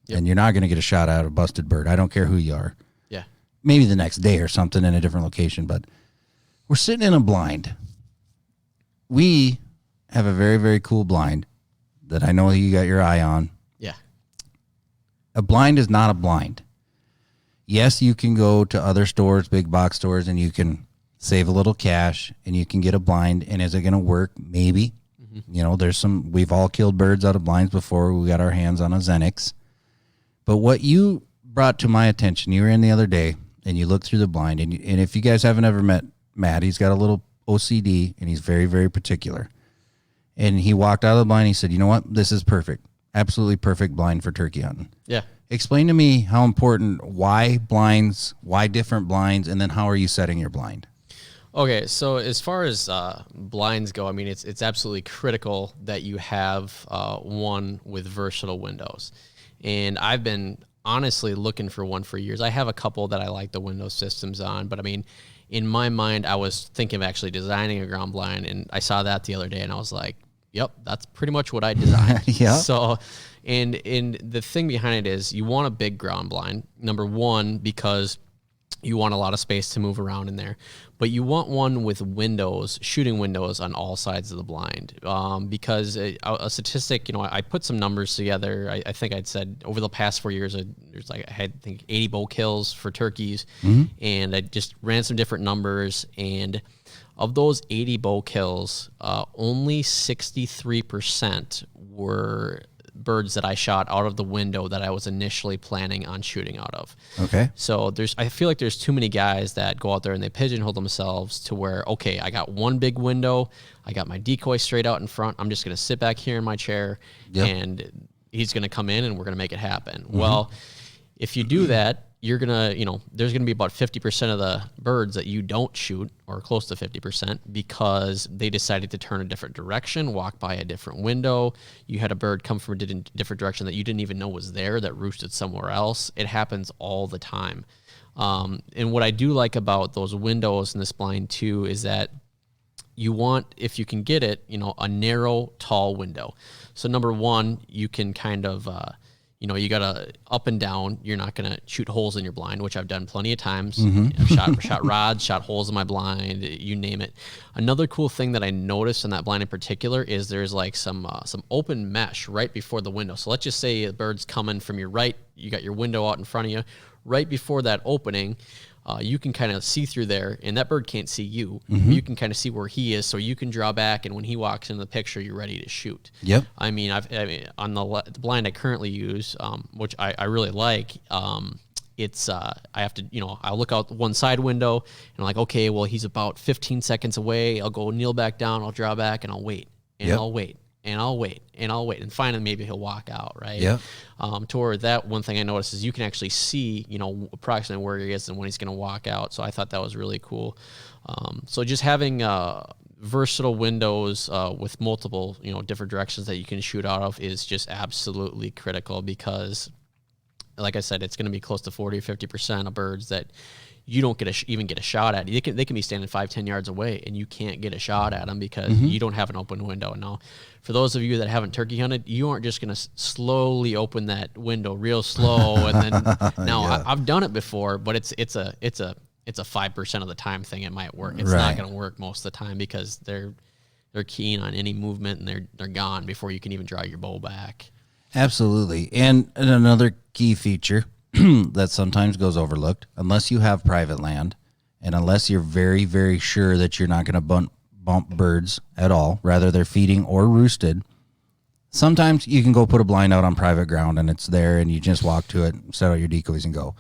Yep. And you're not going to get a shot at a busted bird. I don't care who you are. Yeah. Maybe the next day or something in a different location, but we're sitting in a blind. We have a very, very cool blind that I know you got your eye on. Yeah. A blind is not a blind. Yes, you can go to other stores, big box stores, and you can save a little cash and you can get a blind. And is it going to work? Maybe. Mm-hmm. We've all killed birds out of blinds before. We got our hands on a Xenix. But what you brought to my attention, you were in the other day and you looked through the blind, and if you guys haven't ever met Matt, he's got a little OCD and he's very, very particular. And he walked out of the blind and he said, you know what? This is perfect. Absolutely perfect blind for turkey hunting. Yeah. Explain to me how important, why blinds, why different blinds, and then how are you setting your blind? Okay, so as far as blinds go, it's absolutely critical that you have one with versatile windows. And I've been honestly looking for one for years. I have a couple that I like the window systems on, but in my mind, I was thinking of actually designing a ground blind, and I saw that the other day, and I was like, yep, that's pretty much what I designed. Yeah. So, and the thing behind it is you want a big ground blind, number one, because You want a lot of space to move around in there, but you want one with windows, shooting windows on all sides of the blind. Because a statistic, I put some numbers together. I think I'd said over the past 4 years, there's I had 80 bow kills for turkeys, and I just ran some different numbers. And of those 80 bow kills, only 63% were birds that I shot out of the window that I was initially planning on shooting out of. Okay. So I feel like there's too many guys that go out there and they pigeonhole themselves to where, okay, I got one big window, I got my decoy straight out in front, I'm just going to sit back here in my chair, and he's going to come in and we're going to make it happen. Well, if you do that, you're going to, there's going to be about 50% of the birds that you don't shoot, or close to 50%, because they decided to turn a different direction, walk by a different window. You had a bird come from a different direction that you didn't even know was there, that roosted somewhere else. It happens all the time. And what I do like about those windows in this blind too is that you want, if you can get it, a narrow, tall window. So number one, you can kind of, you got to up and down. You're not going to shoot holes in your blind, which I've done plenty of times. I've shot rods, shot holes in my blind, you name it. Another cool thing that I noticed in that blind in particular is there's like some open mesh right before the window. So let's just say a bird's coming from your right. You got your window out in front of you. Right before that opening, you can kind of see through there, and that bird can't see you. You can kind of see where he is, so you can draw back, and when he walks into the picture, you're ready to shoot. Yep. I mean, on the blind I currently use, which I really like, it's I have to, I'll look out one side window, and I'm like, okay, well, he's about 15 seconds away. I'll go kneel back down, I'll draw back, and I'll wait, and I'll wait. And I'll wait, and I'll wait, and finally maybe he'll walk out, right? Yeah. Toward that, one thing I noticed is you can actually see, approximately where he is and when he's going to walk out. So I thought that was really cool. So just having versatile windows with multiple, different directions that you can shoot out of is just absolutely critical, because, like I said, it's going to be close to 40 or 50% of birds that you don't even get a shot at. They can be standing 5-10 yards away, and you can't get a shot at them because you don't have an open window. Now, for those of you that haven't turkey hunted, you aren't just going to slowly open that window real slow, and then I've done it before, but it's a 5% of the time thing. It might work. It's not going to work most of the time because they're keen on any movement, and they're gone before you can even draw your bow back. Absolutely, and another key feature that sometimes goes overlooked, unless you have private land and unless you're very, very sure that you're not going to bump birds at all, rather they're feeding or roosted, sometimes you can go put a blind out on private ground and it's there and you just walk to it, set out your decoys and go.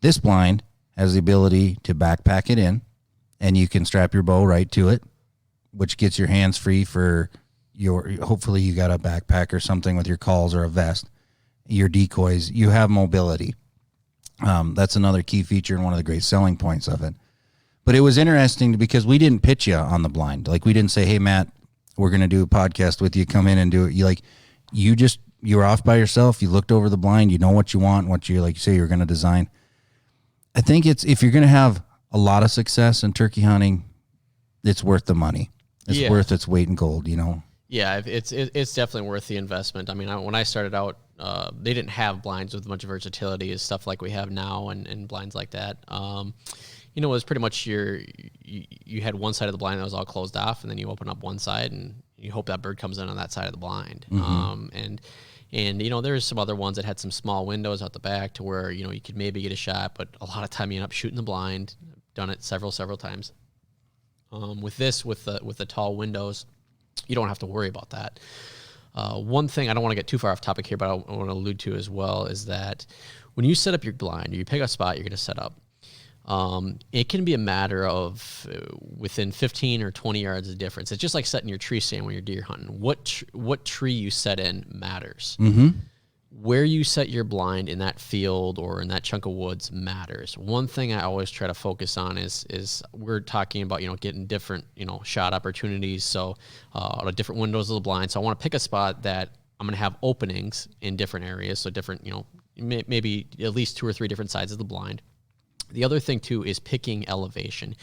This blind has the ability to backpack it in, and you can strap your bow right to it, which gets your hands free for hopefully you got a backpack or something with your calls or a vest, your decoys, you have mobility. That's another key feature and one of the great selling points of it. But it was interesting because we didn't pitch you on the blind. Like, we didn't say, hey, Matt, we're going to do a podcast with you. Come in and do it. You were off by yourself. You looked over the blind. You know what you want, what you, like you say, you're going to design. I think if you're going to have a lot of success in turkey hunting, it's worth the money. It's worth its weight in gold, Yeah, it's definitely worth the investment. I mean, when I started out, they didn't have blinds with a bunch of versatility as stuff like we have now, and blinds like that. It was pretty much you had one side of the blind that was all closed off, and then you open up one side, and you hope that bird comes in on that side of the blind. And there's some other ones that had some small windows out the back to where you could maybe get a shot, but a lot of time you end up shooting the blind. I've done it several times. With the tall windows, you don't have to worry about that. One thing, I don't want to get too far off topic here, but I want to allude to as well, is that when you set up your blind, or you pick a spot you're going to set up, it can be a matter of within 15 or 20 yards of difference. It's just like setting your tree stand when you're deer hunting. What tree you set in matters. Where you set your blind in that field or in that chunk of woods matters. One thing I always try to focus on is we're talking about, getting different, shot opportunities. So, different windows of the blind. So I want to pick a spot that I'm going to have openings in different areas. So different, maybe at least 2 or 3 different sides of the blind. The other thing too is picking elevation.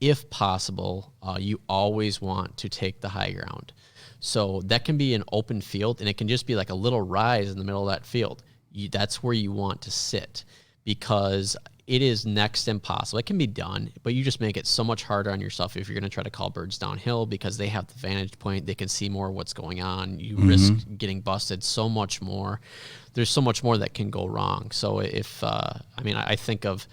If possible, you always want to take the high ground. So that can be an open field, and it can just be like a little rise in the middle of that field. That's where you want to sit, because it is next to impossible. It can be done, but you just make it so much harder on yourself if you're going to try to call birds downhill, because they have the vantage point. They can see more what's going on. You risk getting busted so much more. There's so much more that can go wrong. So if, I think of,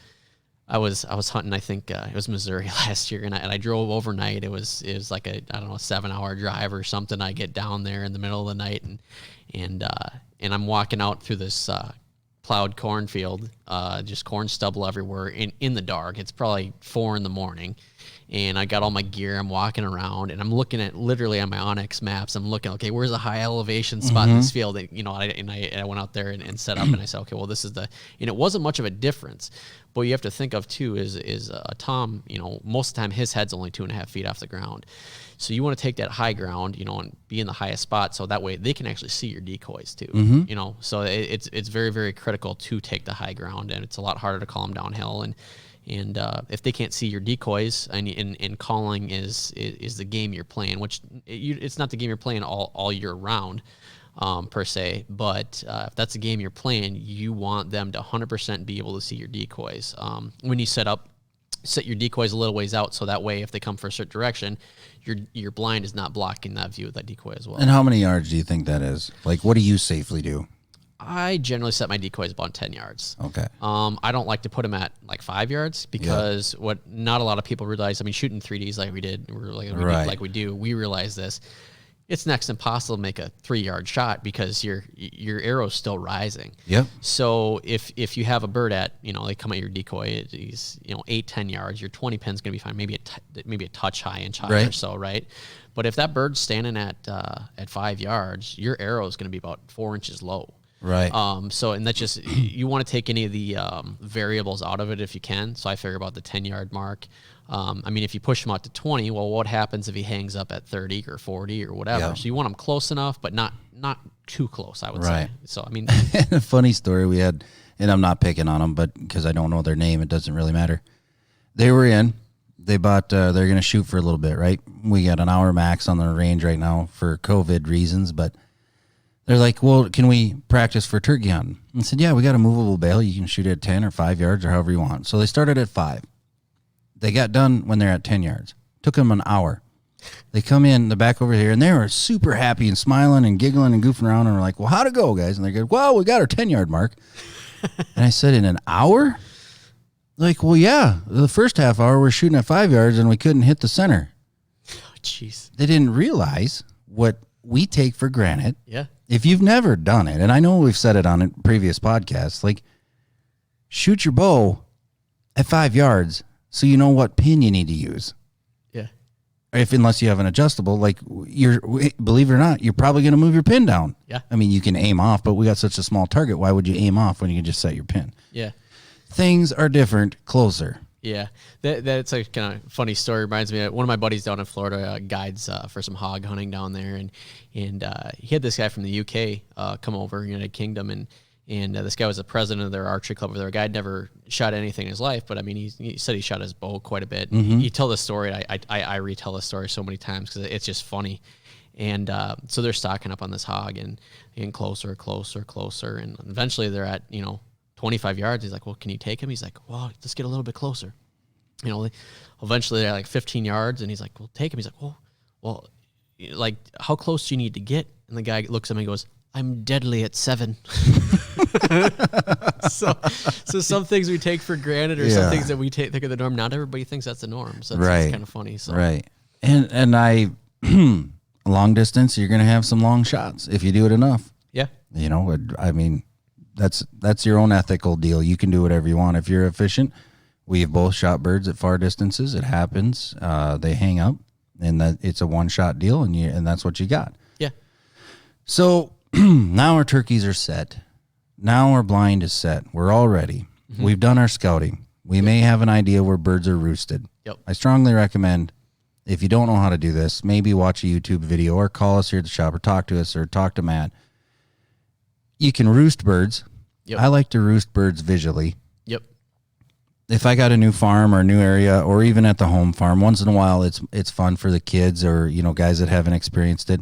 I was hunting, I think it was Missouri last year, and I drove overnight. It was like a 7-hour drive or something. I get down there in the middle of the night, and I'm walking out through this plowed cornfield, just corn stubble everywhere in the dark. It's probably 4 a.m, and I got all my gear. I'm walking around, and I'm looking at literally on my Onyx maps. I'm looking, okay, where's a high elevation spot in this field? And, I went out there and set up, and I said, okay, well, this is and it wasn't much of a difference. But what you have to think of too is Tom, most of the time his head's only 2.5 feet off the ground. So you want to take that high ground, and be in the highest spot, so that way they can actually see your decoys too. So it's very, very critical to take the high ground, and it's a lot harder to call them downhill. And if they can't see your decoys, and calling is the game you're playing, which it's not the game you're playing all year round, per se, but if that's the game you're playing, you want them to 100% be able to see your decoys. When you set your decoys a little ways out, so that way if they come for a certain direction, your blind is not blocking that view of that decoy as well. And how many yards do you think that is? Like, what do you safely do? I generally set my decoys about 10 yards. Okay. I don't like to put them at like 5 yards, because what not a lot of people realize, shooting 3Ds like we did, we do, we realize this. It's next to impossible to make a 3-yard shot, because your arrow's still rising. Yep. So if you have a bird at, they come at your decoy, he's 8-10 yards, your 20 pin's gonna be fine. Maybe a touch high, inch high or so, right? But if that bird's standing at 5 yards, your arrow is gonna be about 4 inches low. Right. And that's just, you want to take any of the variables out of it if you can. So I figure about the 10-yard mark. If you push him out to 20, well, what happens if he hangs up at 30 or 40 or whatever? Yeah. So you want him close enough, but not too close, I would say. So, a funny story we had, and I'm not picking on them, but because I don't know their name, it doesn't really matter. They bought, they're going to shoot for a little bit, right? We got an hour max on the range right now for COVID reasons, but they're like, well, can we practice for turkey hunting? I said, yeah, we got a movable bail. You can shoot at 10 or 5 yards or however you want. So they started at 5. They got done when they're at 10 yards. Took them an hour. They come in the back over here, and they were super happy and smiling and giggling and goofing around, and we're like, well, how'd it go, guys? And they go, well, we got our 10-yard mark. And I said, in an hour? Like, well, yeah. The first half hour, we're shooting at 5 yards, and we couldn't hit the center. Oh, jeez. They didn't realize what we take for granted. Yeah. If you've never done it, and I know we've said it on previous podcasts, like, shoot your bow at 5 yards so you know what pin you need to use. Yeah. Unless you have an adjustable, like, believe it or not, you're probably going to move your pin down. Yeah. You can aim off, but we got such a small target. Why would you aim off when you can just set your pin? Yeah. Things are different closer. Yeah, that's a kind of funny story. Reminds me of one of my buddies down in Florida, guides for some hog hunting down there, and he had this guy from the UK come over, United Kingdom, and this guy was the president of their archery club over there. A guy had never shot anything in his life, but he said he shot his bow quite a bit. Mm-hmm. He tell the story. I retell the story so many times because it's just funny. And so they're stocking up on this hog and getting closer, and eventually they're at 25 yards. He's like, well, can you take him? He's like, well, let's get a little bit closer. Eventually they're like 15 yards, and he's like, well, take him. He's like, well, like, how close do you need to get? And the guy looks at him and goes, I'm deadly at 7. so some things we take for granted, or some things that we think are the norm. Not everybody thinks that's the norm. So that's kind of funny. So. Right. And I, long distance, you're going to have some long shots if you do it enough. Yeah. That's your own ethical deal. You can do whatever you want. If you're efficient, we have both shot birds at far distances. It happens. They hang up, and that it's a one-shot deal, and that's what you got. Yeah. So now our turkeys are set. Now our blind is set. We're all ready. Mm-hmm. We've done our scouting. We may have an idea where birds are roosted. Yep. I strongly recommend, if you don't know how to do this, maybe watch a YouTube video or call us here at the shop or talk to us or talk to Matt. You can roost birds. Yep. I like to roost birds visually. Yep. If I got a new farm or a new area, or even at the home farm, once in a while it's fun for the kids or guys that haven't experienced it.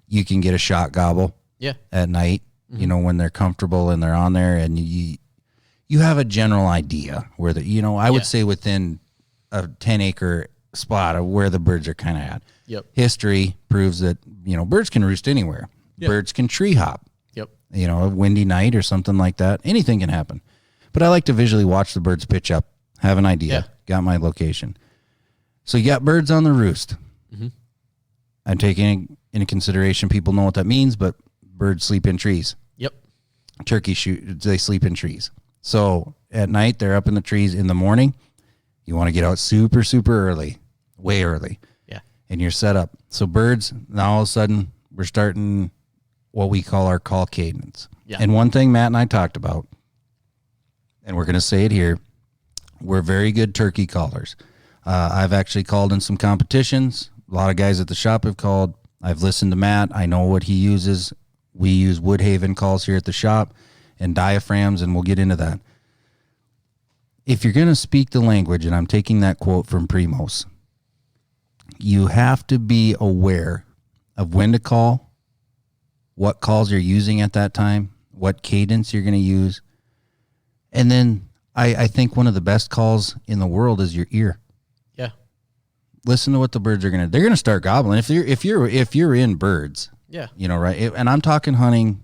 You can get a shot gobble. Yeah. At night, when they're comfortable and they're on there, and you you have a general idea where I would say within a 10-acre spot of where the birds are kind of at. Yep. History proves that, birds can roost anywhere. Yep. Birds can tree hop. Yep. A windy night or something like that. Anything can happen. But I like to visually watch the birds pitch up, have an idea, got my location. So you got birds on the roost. Mm-hmm. I'm taking into consideration, people know what that means, but birds sleep in trees. Yep. Turkeys they sleep in trees. So at night, they're up in the trees. In the morning, you want to get out super, super early, way early. Yeah. And you're set up. So birds, now all of a sudden, we're starting what we call our call cadence. Yeah. And one thing Matt and I talked about, and we're going to say it here, we're very good turkey callers. I've actually called in some competitions. A lot of guys at the shop have called. I've listened to Matt. I know what he uses. We use Woodhaven calls here at the shop and diaphragms, and we'll get into that. If you're going to speak the language, and I'm taking that quote from Primos, you have to be aware of when to call, what calls you're using at that time, what cadence you're going to use. And then I think one of the best calls in the world is your ear. Yeah. Listen to what the birds are going to, they're going to start gobbling. If you're in birds, yeah, right. And I'm talking hunting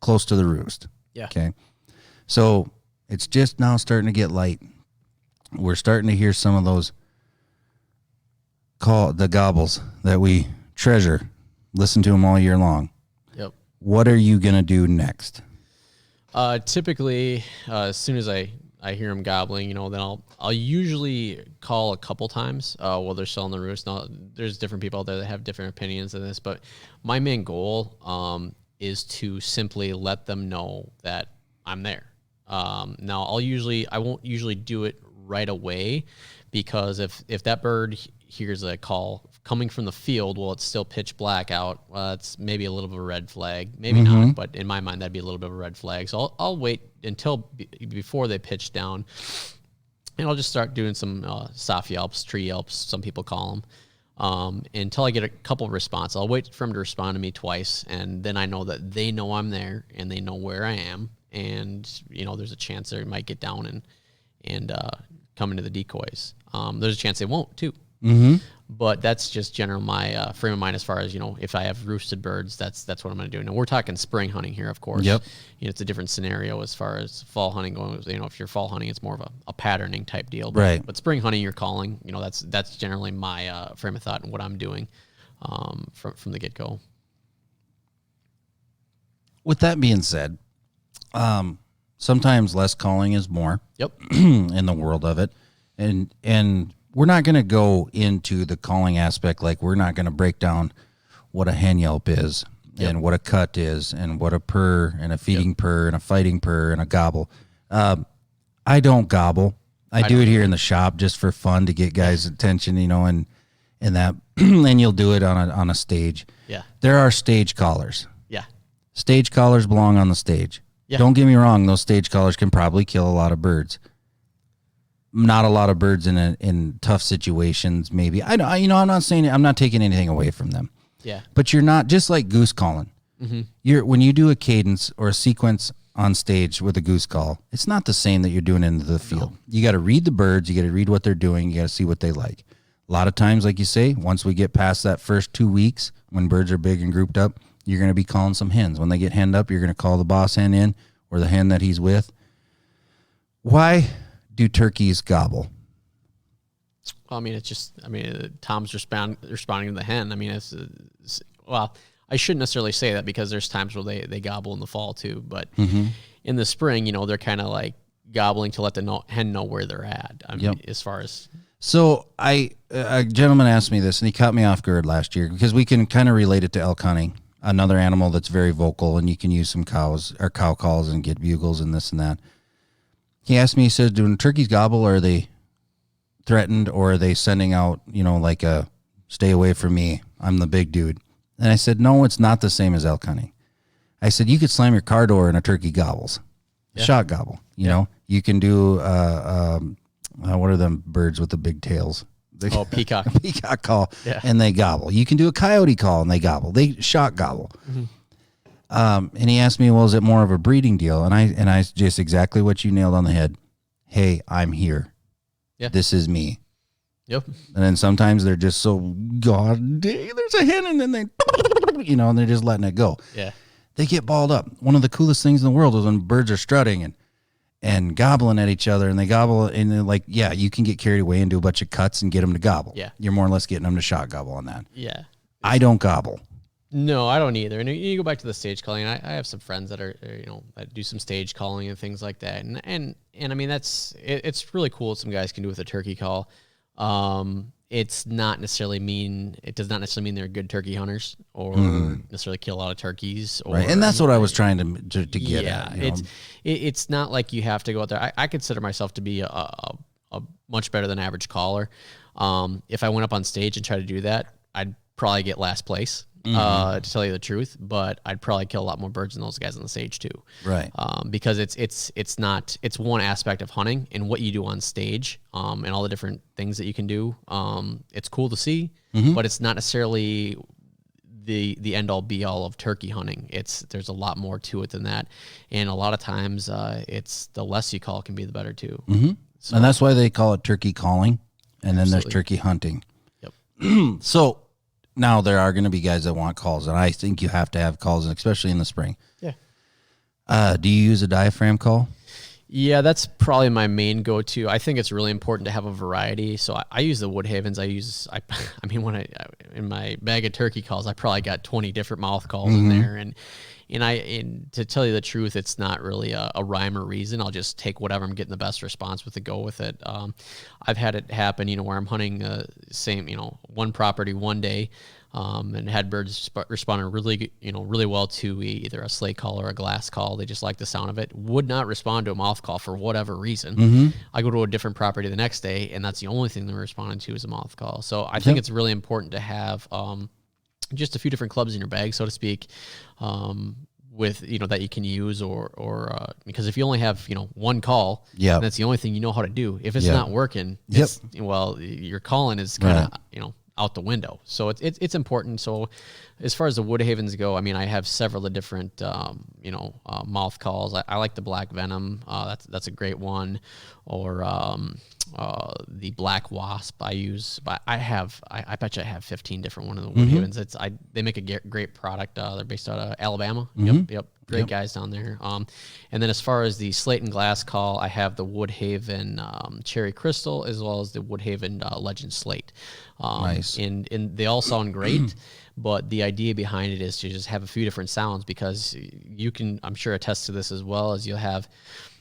close to the roost. Yeah. Okay. So it's just now starting to get light. We're starting to hear some of those the gobbles that we treasure. Listen to them all year long. Yep. What are you going to do next? Typically, as soon as I hear them gobbling, then I'll usually call a couple times while they're still on the roost. Now, there's different people out there that have different opinions of this, but my main goal is to simply let them know that I'm there. Now, I won't usually do it right away, because if that bird hears a call coming from the field while it's still pitch black out, it's maybe a little bit of a red flag. Maybe not, but in my mind, that'd be a little bit of a red flag. So I'll wait until before they pitch down, and I'll just start doing some soft yelps, tree yelps, some people call them, until I get a couple of responses. I'll wait for them to respond to me twice, and then I know that they know I'm there and they know where I am, and there's a chance they might get down and come into the decoys. There's a chance they won't too. Mm-hmm. But that's just general my frame of mind as far as, if I have roosted birds, that's what I'm going to do. Now, we're talking spring hunting here, of course. Yep. It's a different scenario as far as fall hunting going. If you're fall hunting, it's more of a patterning type deal. But, right. But spring hunting, you're calling. That's generally my frame of thought and what I'm doing from the get-go. With that being said, sometimes less calling is more. Yep. In the world of it. And we're not going to go into the calling aspect. Like, we're not going to break down what a hen yelp is, yep, and what a cut is, and what a purr and a feeding, yep, purr and a fighting purr and a gobble. I don't gobble. I do it here in the shop just for fun to get guys' attention, and that, and you'll do it on a stage. Yeah. There are stage callers. Yeah. Stage callers belong on the stage. Yeah. Don't get me wrong. Those stage callers can probably kill a lot of birds. Not a lot of birds in tough situations. Maybe I'm not saying, I'm not taking anything away from them. Yeah. But you're not just like goose calling. Mm-hmm. When you do a cadence or a sequence on stage with a goose call, it's not the same that you're doing into the field. No. You got to read the birds. You got to read what they're doing. You got to see what they like. A lot of times, like you say, once we get past that first 2 weeks, when birds are big and grouped up, you're going to be calling some hens. When they get henned up, you're going to call the boss hen in or the hen that he's with. Why do turkeys gobble? Well, Tom's responding to the hen. Well, I shouldn't necessarily say that, because there's times where they gobble in the fall too. But in the spring, they're kind of like gobbling to let the hen know where they're at. As far as. So a gentleman asked me this, and he caught me off guard last year, because we can kind of relate it to elk hunting, another animal that's very vocal, and you can use some cow calls and get bugles and this and that. He asked me, he said, do turkeys gobble, or are they threatened, or are they sending out, like a stay away from me, I'm the big dude? And I said, no, it's not the same as elk hunting. I said, you could slam your car door and a turkey gobbles. Yeah. Shot gobble. You know, you can do, what are them birds with the big tails? Peacock. Peacock call, and they gobble. You can do a coyote call, and they gobble. They shot gobble. Mm-hmm. And he asked me, well, is it more of a breeding deal? And I just exactly what you nailed on the head. Hey, I'm here. Yeah. This is me. Yep. And then sometimes they're just so, God dang, there's a hen, and then they, and they're just letting it go. Yeah. They get balled up. One of the coolest things in the world is when birds are strutting and gobbling at each other, and they gobble, and they're like, yeah, you can get carried away and do a bunch of cuts and get them to gobble. Yeah. You're more or less getting them to shot gobble on that. Yeah. I don't gobble. No, I don't either. And you go back to the stage calling. I have some friends that are that do some stage calling and things like that. And I mean it's really cool what some guys can do with a turkey call. It does not necessarily mean they're good turkey hunters or necessarily kill a lot of turkees. Or, right, and that's what I was trying to get at. It's not like you have to go out there. I consider myself to be a much better than average caller. If I went up on stage and tried to do that, I'd probably get last place. To tell you the truth, but I'd probably kill a lot more birds than those guys on the stage too. Right. Because it's one aspect of hunting and what you do on stage, and all the different things that you can do. It's cool to see, but it's not necessarily the end all be all of turkey hunting. There's a lot more to it than that. And a lot of times, it's the less you call can be the better too. So, and that's why they call it turkey calling. And then there's turkey hunting. Yep. So, now there are going to be guys that want calls, and I think you have to have calls, especially in the spring. Yeah. Do you use a diaphragm call? Yeah, that's probably my main go-to. I think it's really important to have a variety. So I use the Woodhavens. I mean, when in my bag of turkey calls, I probably got 20 different mouth calls in there, and to tell you the truth, it's not really a rhyme or reason. I'll just take whatever I'm getting the best response with to go with it. I've had it happen, where I'm hunting one property one day, and had birds responding really well to either a slate call or a glass call. They just like the sound of it. Would not respond to a mouth call for whatever reason. I go to a different property the next day, and that's the only thing they're responding to is a mouth call. So I think it's really important to have just a few different clubs in your bag, so to speak, with that you can use, or because if you only have one call, and that's the only thing you know how to do. If it's not working, your calling is kind of out the window. So it's important. So as far as the Woodhavens go, I mean, I have several of the different mouth calls. I like the Black Venom. That's a great one, or the Black Wasp I use. But I bet you I have 15 different one of the Woodhavens. They make a great product. They're based out of Alabama. Yep. Great guys down there. And then as far as the slate and glass call, I have the Woodhaven Cherry Crystal as well as the Woodhaven Legend Slate. Nice. And they all sound great, but the idea behind it is to just have a few different sounds, because you can, I'm sure, attest to this as well, as you'll have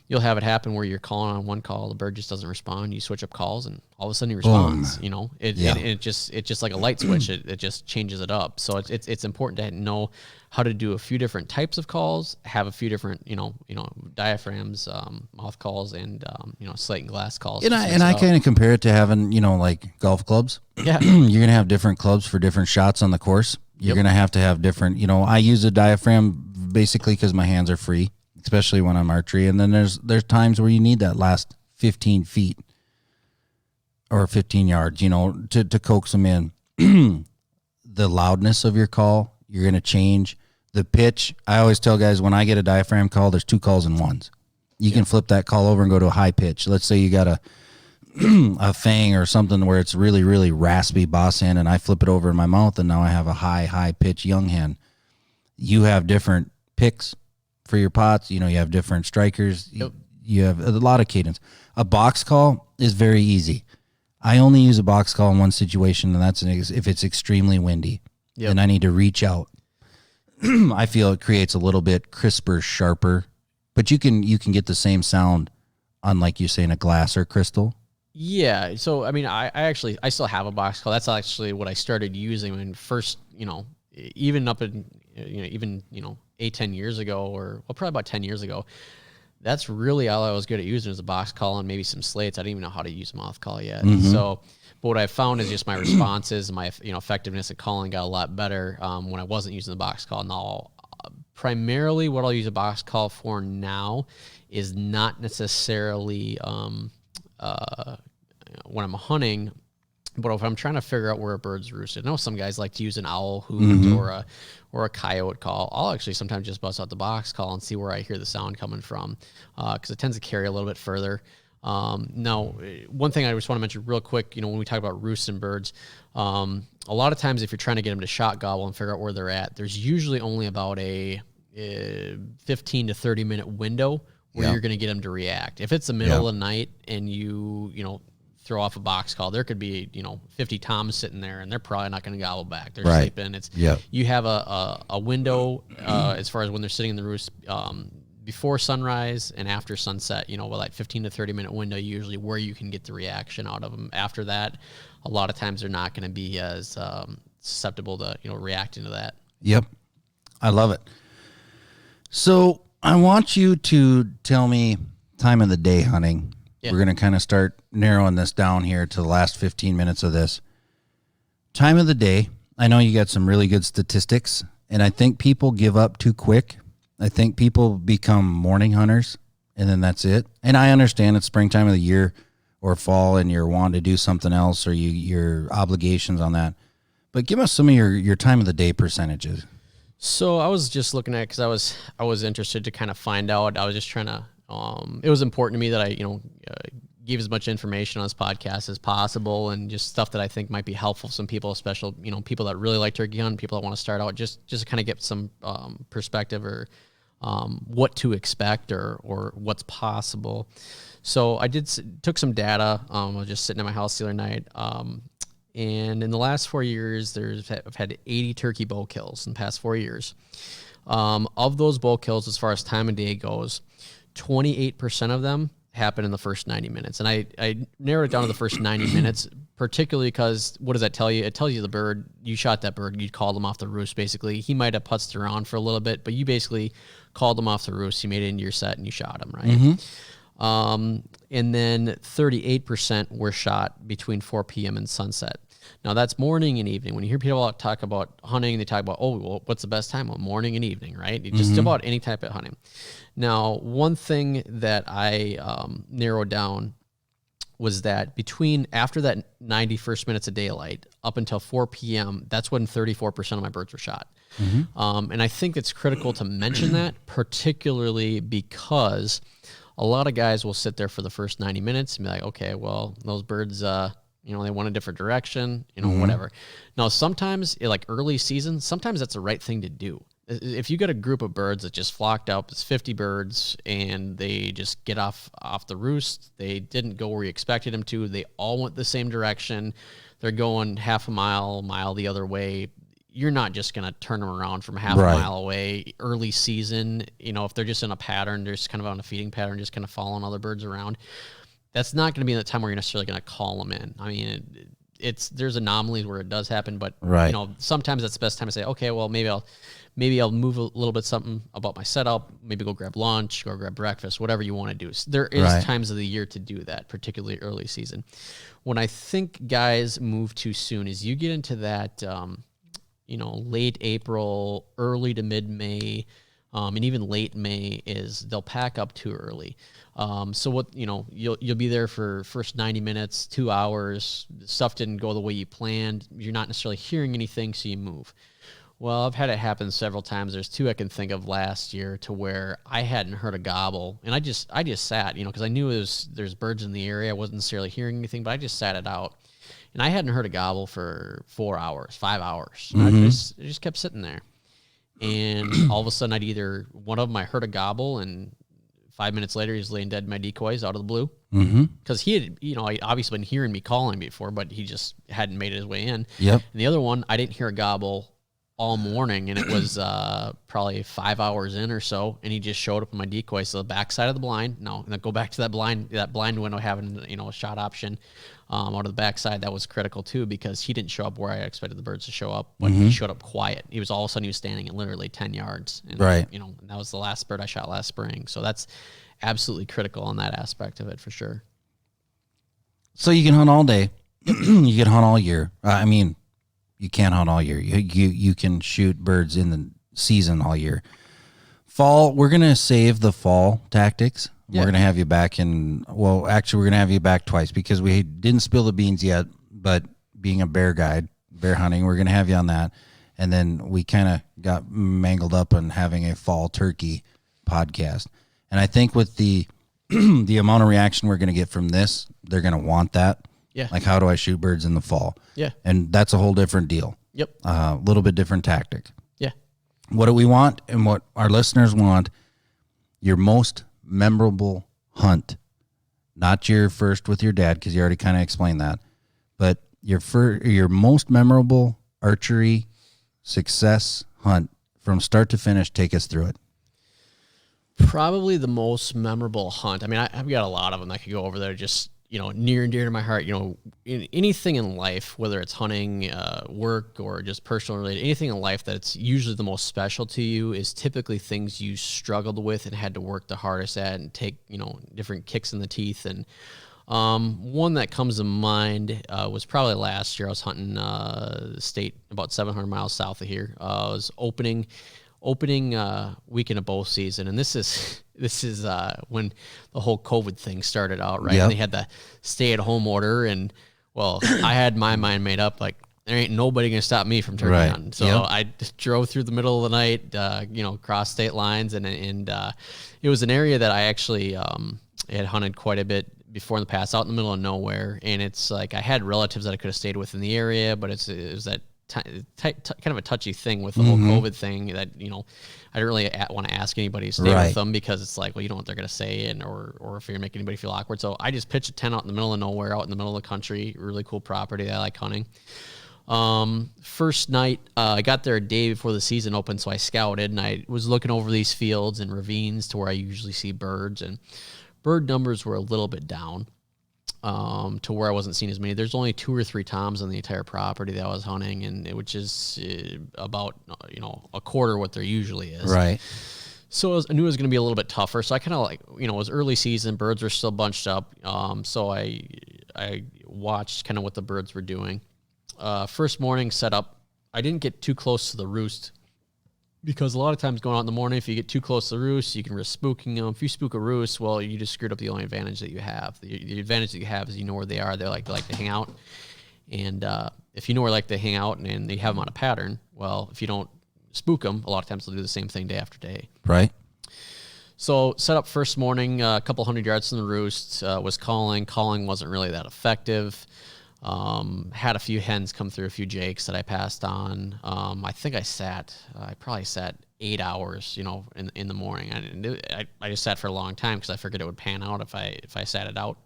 it happen where you're calling on one call, the bird just doesn't respond. You switch up calls, and all of a sudden he responds. It's just like a light switch. It just changes it up. So it's important to know how to do a few different types of calls, have a few different diaphragms, mouth calls, and slate and glass calls. And I kind of compare it to having like golf clubs. Yeah, you're gonna have different clubs for different shots on the course. You're gonna have to have different. I use a diaphragm basically because my hands are free, especially when I'm archery. And then there's times where you need that last 15 feet or 15 yards, to coax them in. The loudness of your call, you're going to change the pitch. I always tell guys, when I get a diaphragm call, there's two calls in ones. You can flip that call over and go to a high pitch. Let's say you got a fang or something where it's really, really raspy boss hen, and I flip it over in my mouth, and now I have a high pitch young hen. You have different picks for your pots. You have different strikers. You have a lot of cadence. A box call is very easy. I only use a box call in one situation, and that's if it's extremely windy. And I need to reach out. I feel it creates a little bit crisper, sharper, but you can get the same sound on, like you're saying, a glass or crystal. Yeah. So I mean, I still have a box call. That's actually what I started using when first, even up in 8-10 years ago, or probably about 10 years ago. That's really all I was good at using, was a box call and maybe some slates. I didn't even know how to use a mouth call yet. So, but what I found is just my responses and my effectiveness at calling got a lot better when I wasn't using the box call. Now, primarily what I'll use a box call for now is not necessarily when I'm hunting. But if I'm trying to figure out where a bird's roosted, I know some guys like to use an owl hoot or a coyote call. I'll actually sometimes just bust out the box call and see where I hear the sound coming from, because it tends to carry a little bit further. Now, one thing I just want to mention real quick, when we talk about roosting birds, a lot of times if you're trying to get them to shot gobble and figure out where they're at, there's usually only about a 15 to 30 minute window where you're going to get them to react. If it's the middle of the night and you throw off a box call, there could be 50 toms sitting there, and they're probably not going to gobble back. They're sleeping. You have a window as far as when they're sitting in the roost before sunrise and after sunset. With that 15 to 30 minute window, usually where you can get the reaction out of them. After that, a lot of times they're not going to be as susceptible to reacting to that. Yep, I love it. So I want you to tell me time of the day hunting. Yeah. We're going to kind of start narrowing this down here to the last 15 minutes of this. Time of the day. I know you got some really good statistics, and I think people give up too quick. I think people become morning hunters, and then that's it. And I understand it's springtime of the year or fall, and you're wanting to do something else, or your obligations on that. But give us some of your time of the day percentages. So I was just looking at it because I was interested to kind of find out. I was just trying to. It was important to me that I give as much information on this podcast as possible, and just stuff that I think might be helpful for some people, especially people that really like turkey hunting, people that want to start out, just to kind of get some perspective or what to expect or what's possible. So I took some data. I was just sitting at my house the other night. And in the last 4 years, I've had 80 turkey bow kills in the past 4 years. Of those bow kills, as far as time of day goes, 28% of them happen in the first 90 minutes. And I narrowed it down to the first 90 minutes, particularly because what does that tell you? It tells you the bird, you shot that bird, you called him off the roost, basically. He might have putzed around for a little bit, but you basically called him off the roost. You made it into your set and you shot him, right? Mm-hmm. And then 38% were shot between 4 p.m. and sunset. Now, that's morning and evening. When you hear people talk about hunting, they talk about, what's the best time? Well, morning and evening, right? Just about any type of hunting. Now, one thing that I narrowed down was that after that 91st minutes of daylight up until 4 p.m., that's when 34% of my birds were shot. Mm-hmm. And I think it's critical to mention that, particularly because a lot of guys will sit there for the first 90 minutes and be like, okay, well, those birds, they went a different direction, whatever. Now, sometimes, like early season, sometimes that's the right thing to do. If you got a group of birds that just flocked up, it's 50 birds, and they just get off the roost, they didn't go where you expected them to, they all went the same direction, they're going half a mile the other way, you're not just going to turn them around from half a mile away early season. If they're just in a pattern, they're just kind of on a feeding pattern, just kind of following other birds around. That's not going to be the time where you're necessarily going to call them in. I mean, there's anomalies where it does happen, but sometimes that's the best time to say, okay, well, maybe I'll move a little bit something about my setup, maybe go grab lunch, go grab breakfast, whatever you want to do. So there is times of the year to do that, particularly early season. When I think guys move too soon is you get into that, late April, early to mid-May, and even late May is they'll pack up too early. So what, you'll be there for first 90 minutes, 2 hours, stuff didn't go the way you planned. You're not necessarily hearing anything, so you move. Well, I've had it happen several times. There's two I can think of last year to where I hadn't heard a gobble, and I just sat, because I knew there's birds in the area. I wasn't necessarily hearing anything, but I just sat it out. And I hadn't heard a gobble for 4 hours, 5 hours. Mm-hmm. I just kept sitting there. And all of a sudden, one of them, I heard a gobble, and 5 minutes later, he's laying dead in my decoys out of the blue. Because he had, I'd obviously been hearing me calling before, but he just hadn't made his way in. Yep. And the other one, I didn't hear a gobble all morning, and it was probably 5 hours in or so, and he just showed up in my decoy. So the backside of the blind, go back to that blind window having a shot option out of the backside. That was critical too, because he didn't show up where I expected the birds to show up, but he showed up quiet. He was all of a sudden he was standing at literally 10 yards, and, and that was the last bird I shot last spring. So that's absolutely critical on that aspect of it for sure. So you can hunt all day, you can hunt all year. You can't hunt all year. You can shoot birds in the season all year. Fall, we're going to save the fall tactics. Yeah. We're going to have you back we're going to have you back twice because we didn't spill the beans yet, but being a bear guide, bear hunting. We're going to have you on that. And then we kind of got mangled up on having a fall turkey podcast. And I think with the the amount of reaction we're going to get from this, they're going to want that. Yeah. Like, how do I shoot birds in the fall? Yeah. And that's a whole different deal. Yep. A little bit different tactic. Yeah. What do we want and what our listeners want? Your most memorable hunt. Not your first with your dad, because you already kind of explained that. But your most memorable archery success hunt from start to finish. Take us through it. Probably the most memorable hunt. I mean, I've got a lot of them that could go over there, just, near and dear to my heart. Anything in life, whether it's hunting, work, or just personal related, anything in life that's usually the most special to you is typically things you struggled with and had to work the hardest at and take, different kicks in the teeth. And one that comes to mind was probably last year. I was hunting the state about 700 miles south of here. I was opening weekend of bow season, and this is when the whole COVID thing started out, right? Yep. And they had the stay-at-home order, and well, I had my mind made up, like, there ain't nobody gonna stop me from turkey hunting. So yep. I just drove through the middle of the night, cross state lines, and it was an area that I actually had hunted quite a bit before in the past, out in the middle of nowhere. And it's like I had relatives that I could have stayed with in the area, but it was that kind of a touchy thing with the whole COVID thing that, I didn't really want to ask anybody to stay with them, because it's like, well, you know what they're going to say, or if you're going to make anybody feel awkward. So I just pitched a tent out in the middle of nowhere, out in the middle of the country, really cool property that I like hunting. First night, I got there a day before the season opened, so I scouted, and I was looking over these fields and ravines to where I usually see birds, and bird numbers were a little bit down. To where I wasn't seeing as many. There's only 2 or 3 toms on the entire property that I was hunting, and which is about a quarter what there usually is. Right. So I knew it was going to be a little bit tougher. So I kind of it was early season, birds were still bunched up. So I watched kind of what the birds were doing. First morning set up, I didn't get too close to the roost, because a lot of times going out in the morning, if you get too close to the roost, you can risk spooking them. If you spook a roost, well, you just screwed up the only advantage that you have. The advantage that you have is you know where they are. They like to hang out. And if you know where they hang out and they have them on a pattern, well, if you don't spook them, a lot of times they'll do the same thing day after day. Right. So set up first morning, a couple hundred yards from the roost, was calling. Calling wasn't really that effective. Had a few hens come through, a few jakes that I passed on. I think I probably sat 8 hours, in the morning. I just sat for a long time because I figured it would pan out if I sat it out.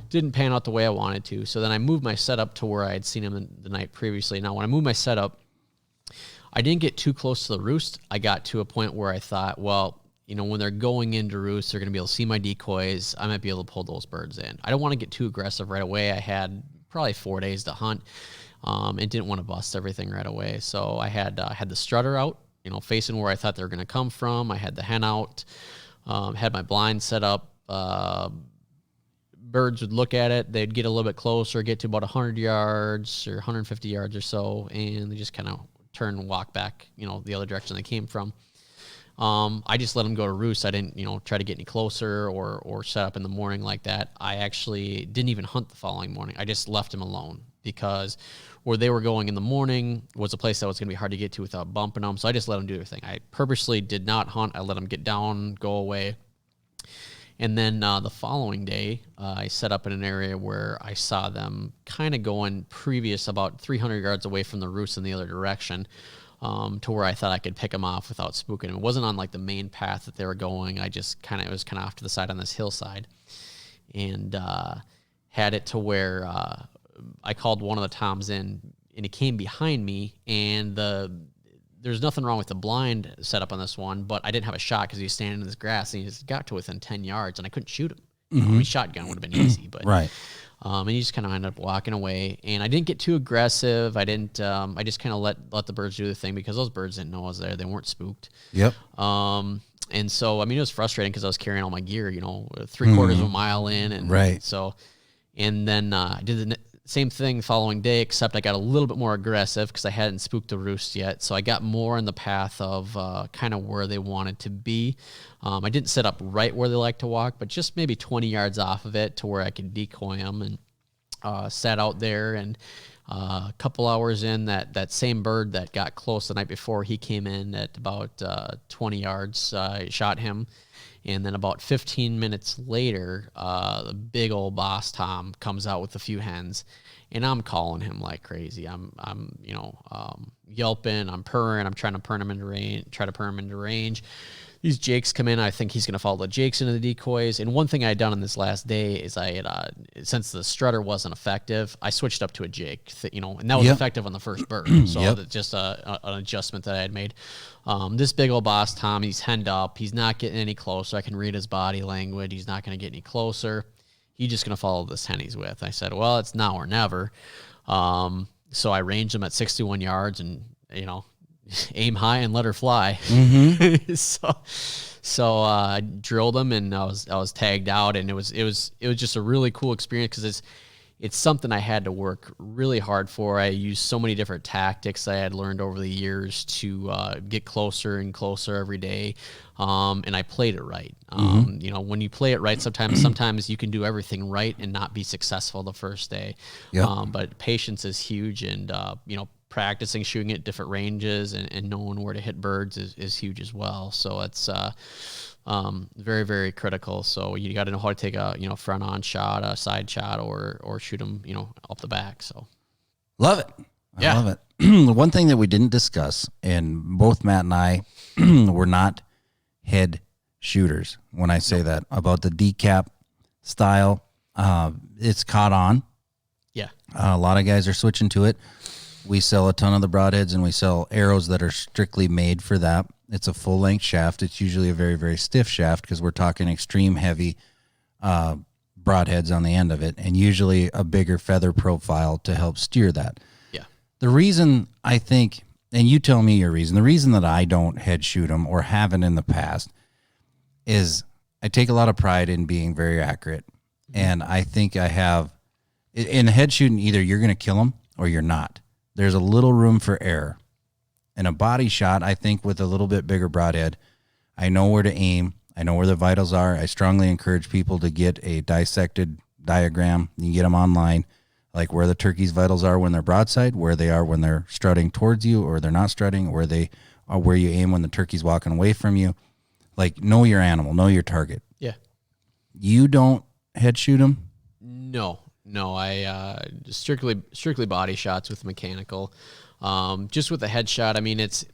Didn't pan out the way I wanted to. So then I moved my setup to where I had seen them the night previously. Now, when I moved my setup, I didn't get too close to the roost. I got to a point where I thought, well, when they're going into roost, they're going to be able to see my decoys. I might be able to pull those birds in. I don't want to get too aggressive right away. I had probably 4 days to hunt, and didn't want to bust everything right away. So I had the strutter out, facing where I thought they were going to come from. I had the hen out, had my blind set up. Birds would look at it. They'd get a little bit closer, get to about 100 yards or 150 yards or so, and they just kind of turn and walk back, the other direction they came from. I just let them go to roost. I didn't, try to get any closer or set up in the morning like that. I actually didn't even hunt the following morning. I just left them alone, because where they were going in the morning was a place that was going to be hard to get to without bumping them. So I just let them do their thing. I purposely did not hunt. I let them get down, go away. And then the following day, I set up in an area where I saw them kind of going previous about 300 yards away from the roost in the other direction. To where I thought I could pick them off without spooking them. It wasn't on the main path that they were going. It was kind of off to the side on this hillside, and had it to where I called one of the toms in, and he came behind me, and there's nothing wrong with the blind setup on this one, but I didn't have a shot because he was standing in this grass, and he just got to within 10 yards, and I couldn't shoot him. Shotgun would have been easy, but right. And he just kind of ended up walking away, and I didn't get too aggressive. I didn't. I just kind of let the birds do their thing, because those birds didn't know I was there. They weren't spooked. Yep. And so it was frustrating because I was carrying all my gear, 3/4 of a mile in, and right. So, and then I did the same thing the following day, except I got a little bit more aggressive because I hadn't spooked the roost yet. So I got more in the path of kind of where they wanted to be. I didn't set up right where they like to walk, but just maybe 20 yards off of it to where I could decoy them, and sat out there and A couple hours in, that same bird that got close the night before, he came in at about 20 yards. I shot him. And then about 15 minutes later, the big old boss Tom comes out with a few hens, and I'm calling him like crazy. I'm yelping, I'm purring, I'm trying to purr him into range. These jakes come in. I think he's going to follow the jakes into the decoys. And one thing I had done on this last day is I had, since the strutter wasn't effective, I switched up to a jake, and that was effective on the first bird. So just an adjustment that I had made. This big old boss Tom, he's henned up. He's not getting any closer. I can read his body language. He's not going to get any closer. He's just going to follow this hen he's with. I said, well, it's now or never. So I ranged him at 61 yards and, aim high and let her fly. Mm-hmm. so I drilled him, and I was tagged out, and it was just a really cool experience because it's something I had to work really hard for. I used so many different tactics I had learned over the years to get closer and closer every day, and I played it right. When you play it right, sometimes you can do everything right and not be successful the first day. But patience is huge, and practicing shooting at different ranges and knowing where to hit birds is huge as well. So it's very, very critical. So you got to know how to take a front on shot, a side shot, or shoot them off the back. So love it. I love it. One thing that we didn't discuss, and both Matt and I were not head shooters. When I say that about the decap style, it's caught on. Yeah, a lot of guys are switching to it. We sell a ton of the broadheads, and we sell arrows that are strictly made for that. It's a full-length shaft. It's usually a very, very stiff shaft because we're talking extreme heavy broadheads on the end of it, and usually a bigger feather profile to help steer that. Yeah. The reason I think, and you tell me your reason, the reason that I don't head shoot them or haven't in the past is I take a lot of pride in being very accurate. And I think I have, in head shooting, either you're going to kill them or you're not. There's a little room for error. In a body shot, I think with a little bit bigger broadhead, I know where to aim. I know where the vitals are. I strongly encourage people to get a dissected diagram. You can get them online, like where the turkey's vitals are when they're broadside, where they are when they're strutting towards you or they're not strutting, where they are, where you aim when the turkey's walking away from you. Like, know your animal, know your target. Yeah. You don't head shoot them? No, I strictly body shots with mechanical. Just with the headshot, I mean, it's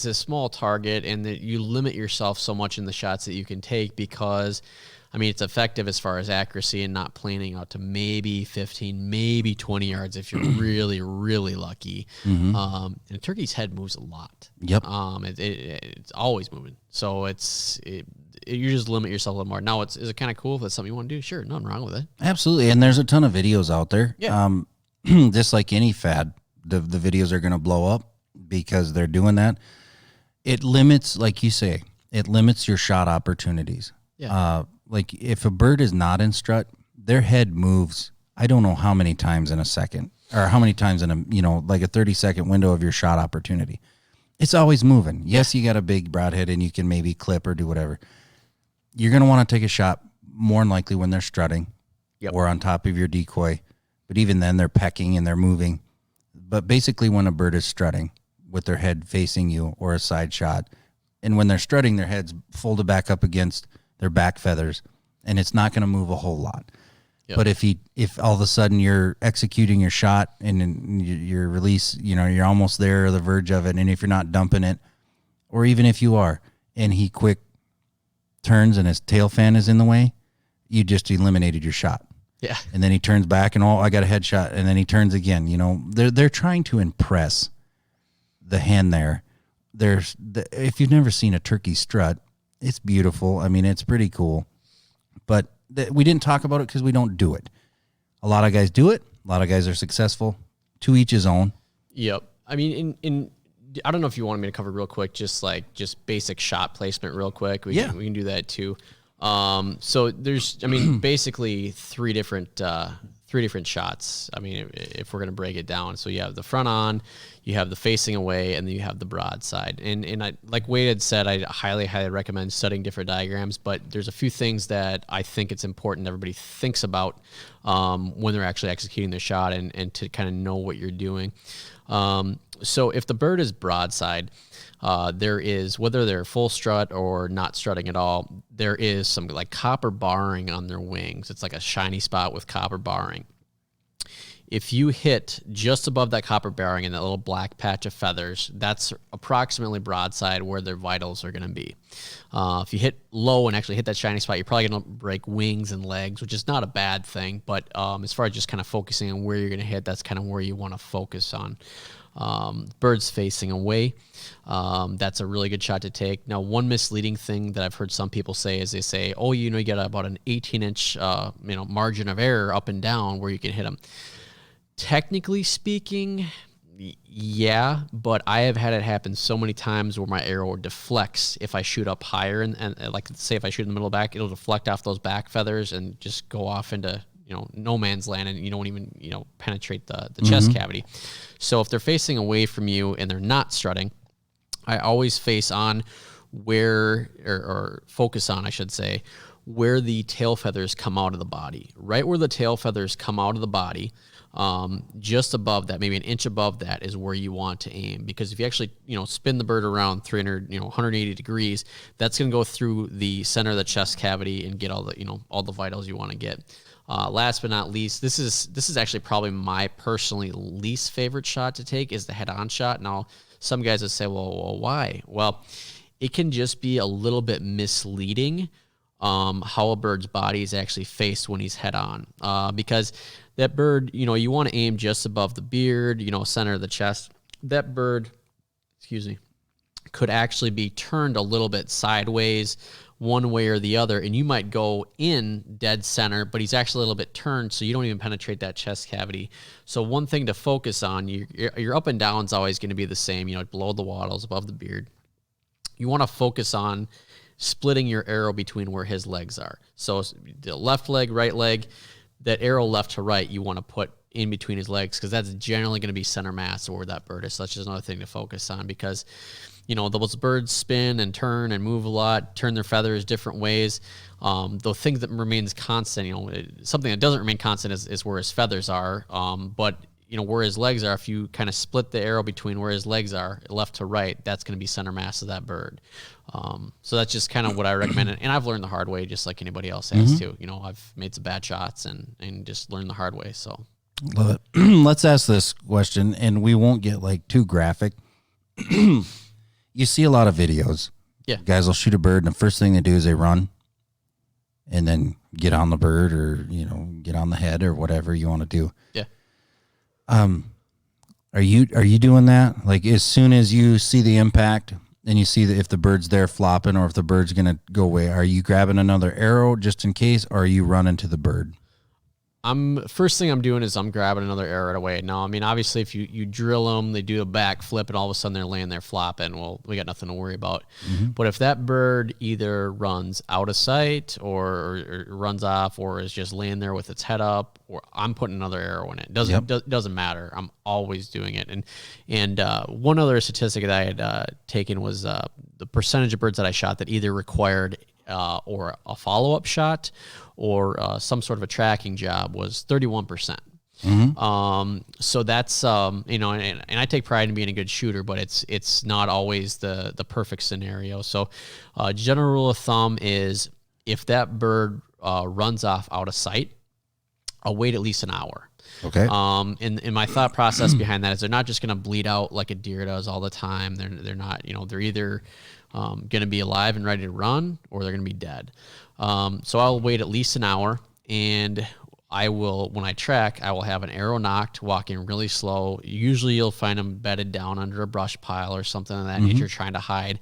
a small target, and that you limit yourself so much in the shots that you can take because, I mean, it's effective as far as accuracy and not planing out to maybe 15, maybe 20 yards if you're really, really lucky. Mm-hmm. And a turkey's head moves a lot. Yep. It's always moving, so you just limit yourself a little more. Now, is it kind of cool if that's something you want to do? Sure, nothing wrong with it. Absolutely, and there's a ton of videos out there. Yeah. Just like any fad, the videos are going to blow up because they're doing that. It limits, like you say, it limits your shot opportunities. Yeah. Like if a bird is not in strut, their head moves, I don't know how many times in a second, or how many times in like a 30-second window of your shot opportunity. It's always moving. Yes, you got a big broadhead and you can maybe clip or do whatever. You're going to want to take a shot more than likely when they're strutting or on top of your decoy. But even then, they're pecking and they're moving. But basically, when a bird is strutting with their head facing you or a side shot, and when they're strutting, their head's folded back up against their back feathers, and it's not going to move a whole lot. Yep. But if all of a sudden you're executing your shot and your release, you're almost there or the verge of it, and if you're not dumping it, or even if you are, and he quick turns and his tail fan is in the way, you just eliminated your shot. Yeah. And then he turns back and I got a headshot, and then he turns again. They're trying to impress the hen there. If you've never seen a turkey strut, it's beautiful. I mean, it's pretty cool. But we didn't talk about it because we don't do it. A lot of guys do it. A lot of guys are successful. To each his own. Yep. I mean, I don't know if you wanted me to cover real quick, just basic shot placement real quick. We can do that too. So there's, basically three different shots. I mean, if we're going to break it down. So you have the front on, you have the facing away, and then you have the broadside. And I, like Waite had said, I highly, highly recommend studying different diagrams, but there's a few things that I think it's important everybody thinks about when they're actually executing the shot and to kind of know what you're doing. So if the bird is broadside, there is, whether they're full strut or not strutting at all, there is some like copper barring on their wings. It's like a shiny spot with copper barring. If you hit just above that copper barring and that little black patch of feathers, that's approximately broadside where their vitals are going to be. If you hit low and actually hit that shiny spot, you're probably going to break wings and legs, which is not a bad thing. But as far as just kind of focusing on where you're going to hit, that's kind of where you want to focus on. Birds facing away, that's a really good shot to take. Now, one misleading thing that I've heard some people say is they say, oh, you get about an 18-inch margin of error up and down where you can hit them. Technically speaking, yeah, but I have had it happen so many times where my arrow deflects if I shoot up higher, and like say if I shoot in the middle back, it'll deflect off those back feathers and just go off into no man's land, and you don't even penetrate the chest cavity. So if they're facing away from you and they're not strutting, I always face on where or focus on, I should say, where the tail feathers come out of the body. Right where the tail feathers come out of the body, just above that, maybe an inch above that, is where you want to aim. Because if you actually, spin the bird around 180 degrees, that's going to go through the center of the chest cavity and get all the vitals you want to get. Last but not least, this is actually probably my personally least favorite shot to take, is the head-on shot. Now, some guys would say, well, why? Well, it can just be a little bit misleading how a bird's body is actually faced when he's head-on. Because that bird, you want to aim just above the beard, center of the chest. That bird, could actually be turned a little bit sideways, one way or the other, and you might go in dead center, but he's actually a little bit turned, so you don't even penetrate that chest cavity. So one thing to focus on, your up and down is always going to be the same, below the wattles, above the beard. You want to focus on splitting your arrow between where his legs are. So the left leg, right leg, that arrow left to right, you want to put in between his legs, because that's generally going to be center mass or where that bird is. So that's just another thing to focus on, because those birds spin and turn and move a lot, turn their feathers different ways. The thing that remains constant, something that doesn't remain constant is where his feathers are. But where his legs are, if you kind of split the arrow between where his legs are, left to right, that's going to be center mass of that bird. So that's just kind of what I recommend. And I've learned the hard way, just like anybody else has too. I've made some bad shots and just learned the hard way. So love it. Let's ask this question, and we won't get too graphic. You see a lot of videos. Yeah. Guys will shoot a bird, and the first thing they do is they run and then get on the bird, or, get on the head, or whatever you want to do. Yeah. Are you doing that? Like, as soon as you see the impact and you see that if the bird's there flopping or if the bird's going to go away, are you grabbing another arrow just in case, or are you running to the bird? First thing I'm doing is I'm grabbing another arrow right away. Now, I mean, obviously, if you drill them, they do a back flip, and all of a sudden they're laying there flopping. Well, we got nothing to worry about. But if that bird either runs out of sight or runs off, or is just laying there with its head up, or I'm putting another arrow in it. Doesn't matter. I'm always doing it. And one other statistic that I had taken was the percentage of birds that I shot that either required or a follow-up shot or some sort of a tracking job was 31%. So that's, and I take pride in being a good shooter, but it's not always the perfect scenario. So general rule of thumb is if that bird runs off out of sight, I'll wait at least an hour. Okay. And my thought process behind that is they're not just going to bleed out like a deer does all the time. They're not, they're either going to be alive and ready to run, or they're going to be dead. So I'll wait at least an hour, and I will, when I track, I will have an arrow knocked, walking really slow. Usually you'll find them bedded down under a brush pile or something of that nature, trying to hide.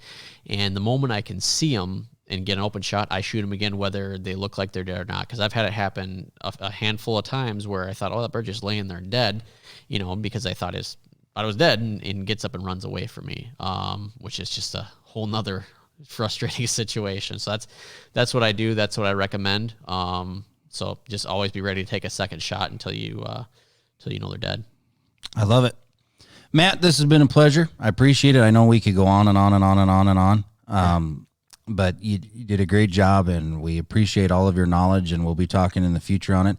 And the moment I can see them and get an open shot, I shoot them again, whether they look like they're dead or not. Because I've had it happen a handful of times where I thought, oh, that bird just laying there dead, because I thought it was dead, and gets up and runs away from me, which is just a whole nother frustrating situation. So that's what I do. That's what I recommend. So just always be ready to take a second shot until you know they're dead. I love it. Matt, this has been a pleasure. I appreciate it. I know we could go on and on and on and on and on. But you did a great job, and we appreciate all of your knowledge, and we'll be talking in the future on it.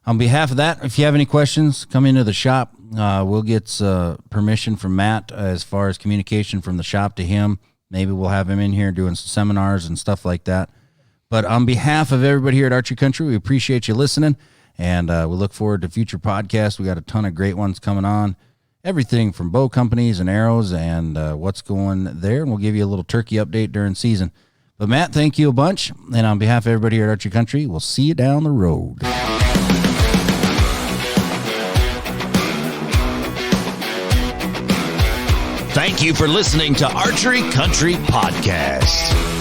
On behalf of that, if you have any questions, come into the shop. We'll get permission from Matt as far as communication from the shop to him. Maybe we'll have him in here doing some seminars and stuff like that. But on behalf of everybody here at Archery Country, we appreciate you listening, and we look forward to future podcasts. We got a ton of great ones coming on. Everything from bow companies and arrows and what's going there. And we'll give you a little turkey update during season. But Matt, thank you a bunch. And on behalf of everybody here at Archery Country, we'll see you down the road. Thank you for listening to Archery Country Podcast.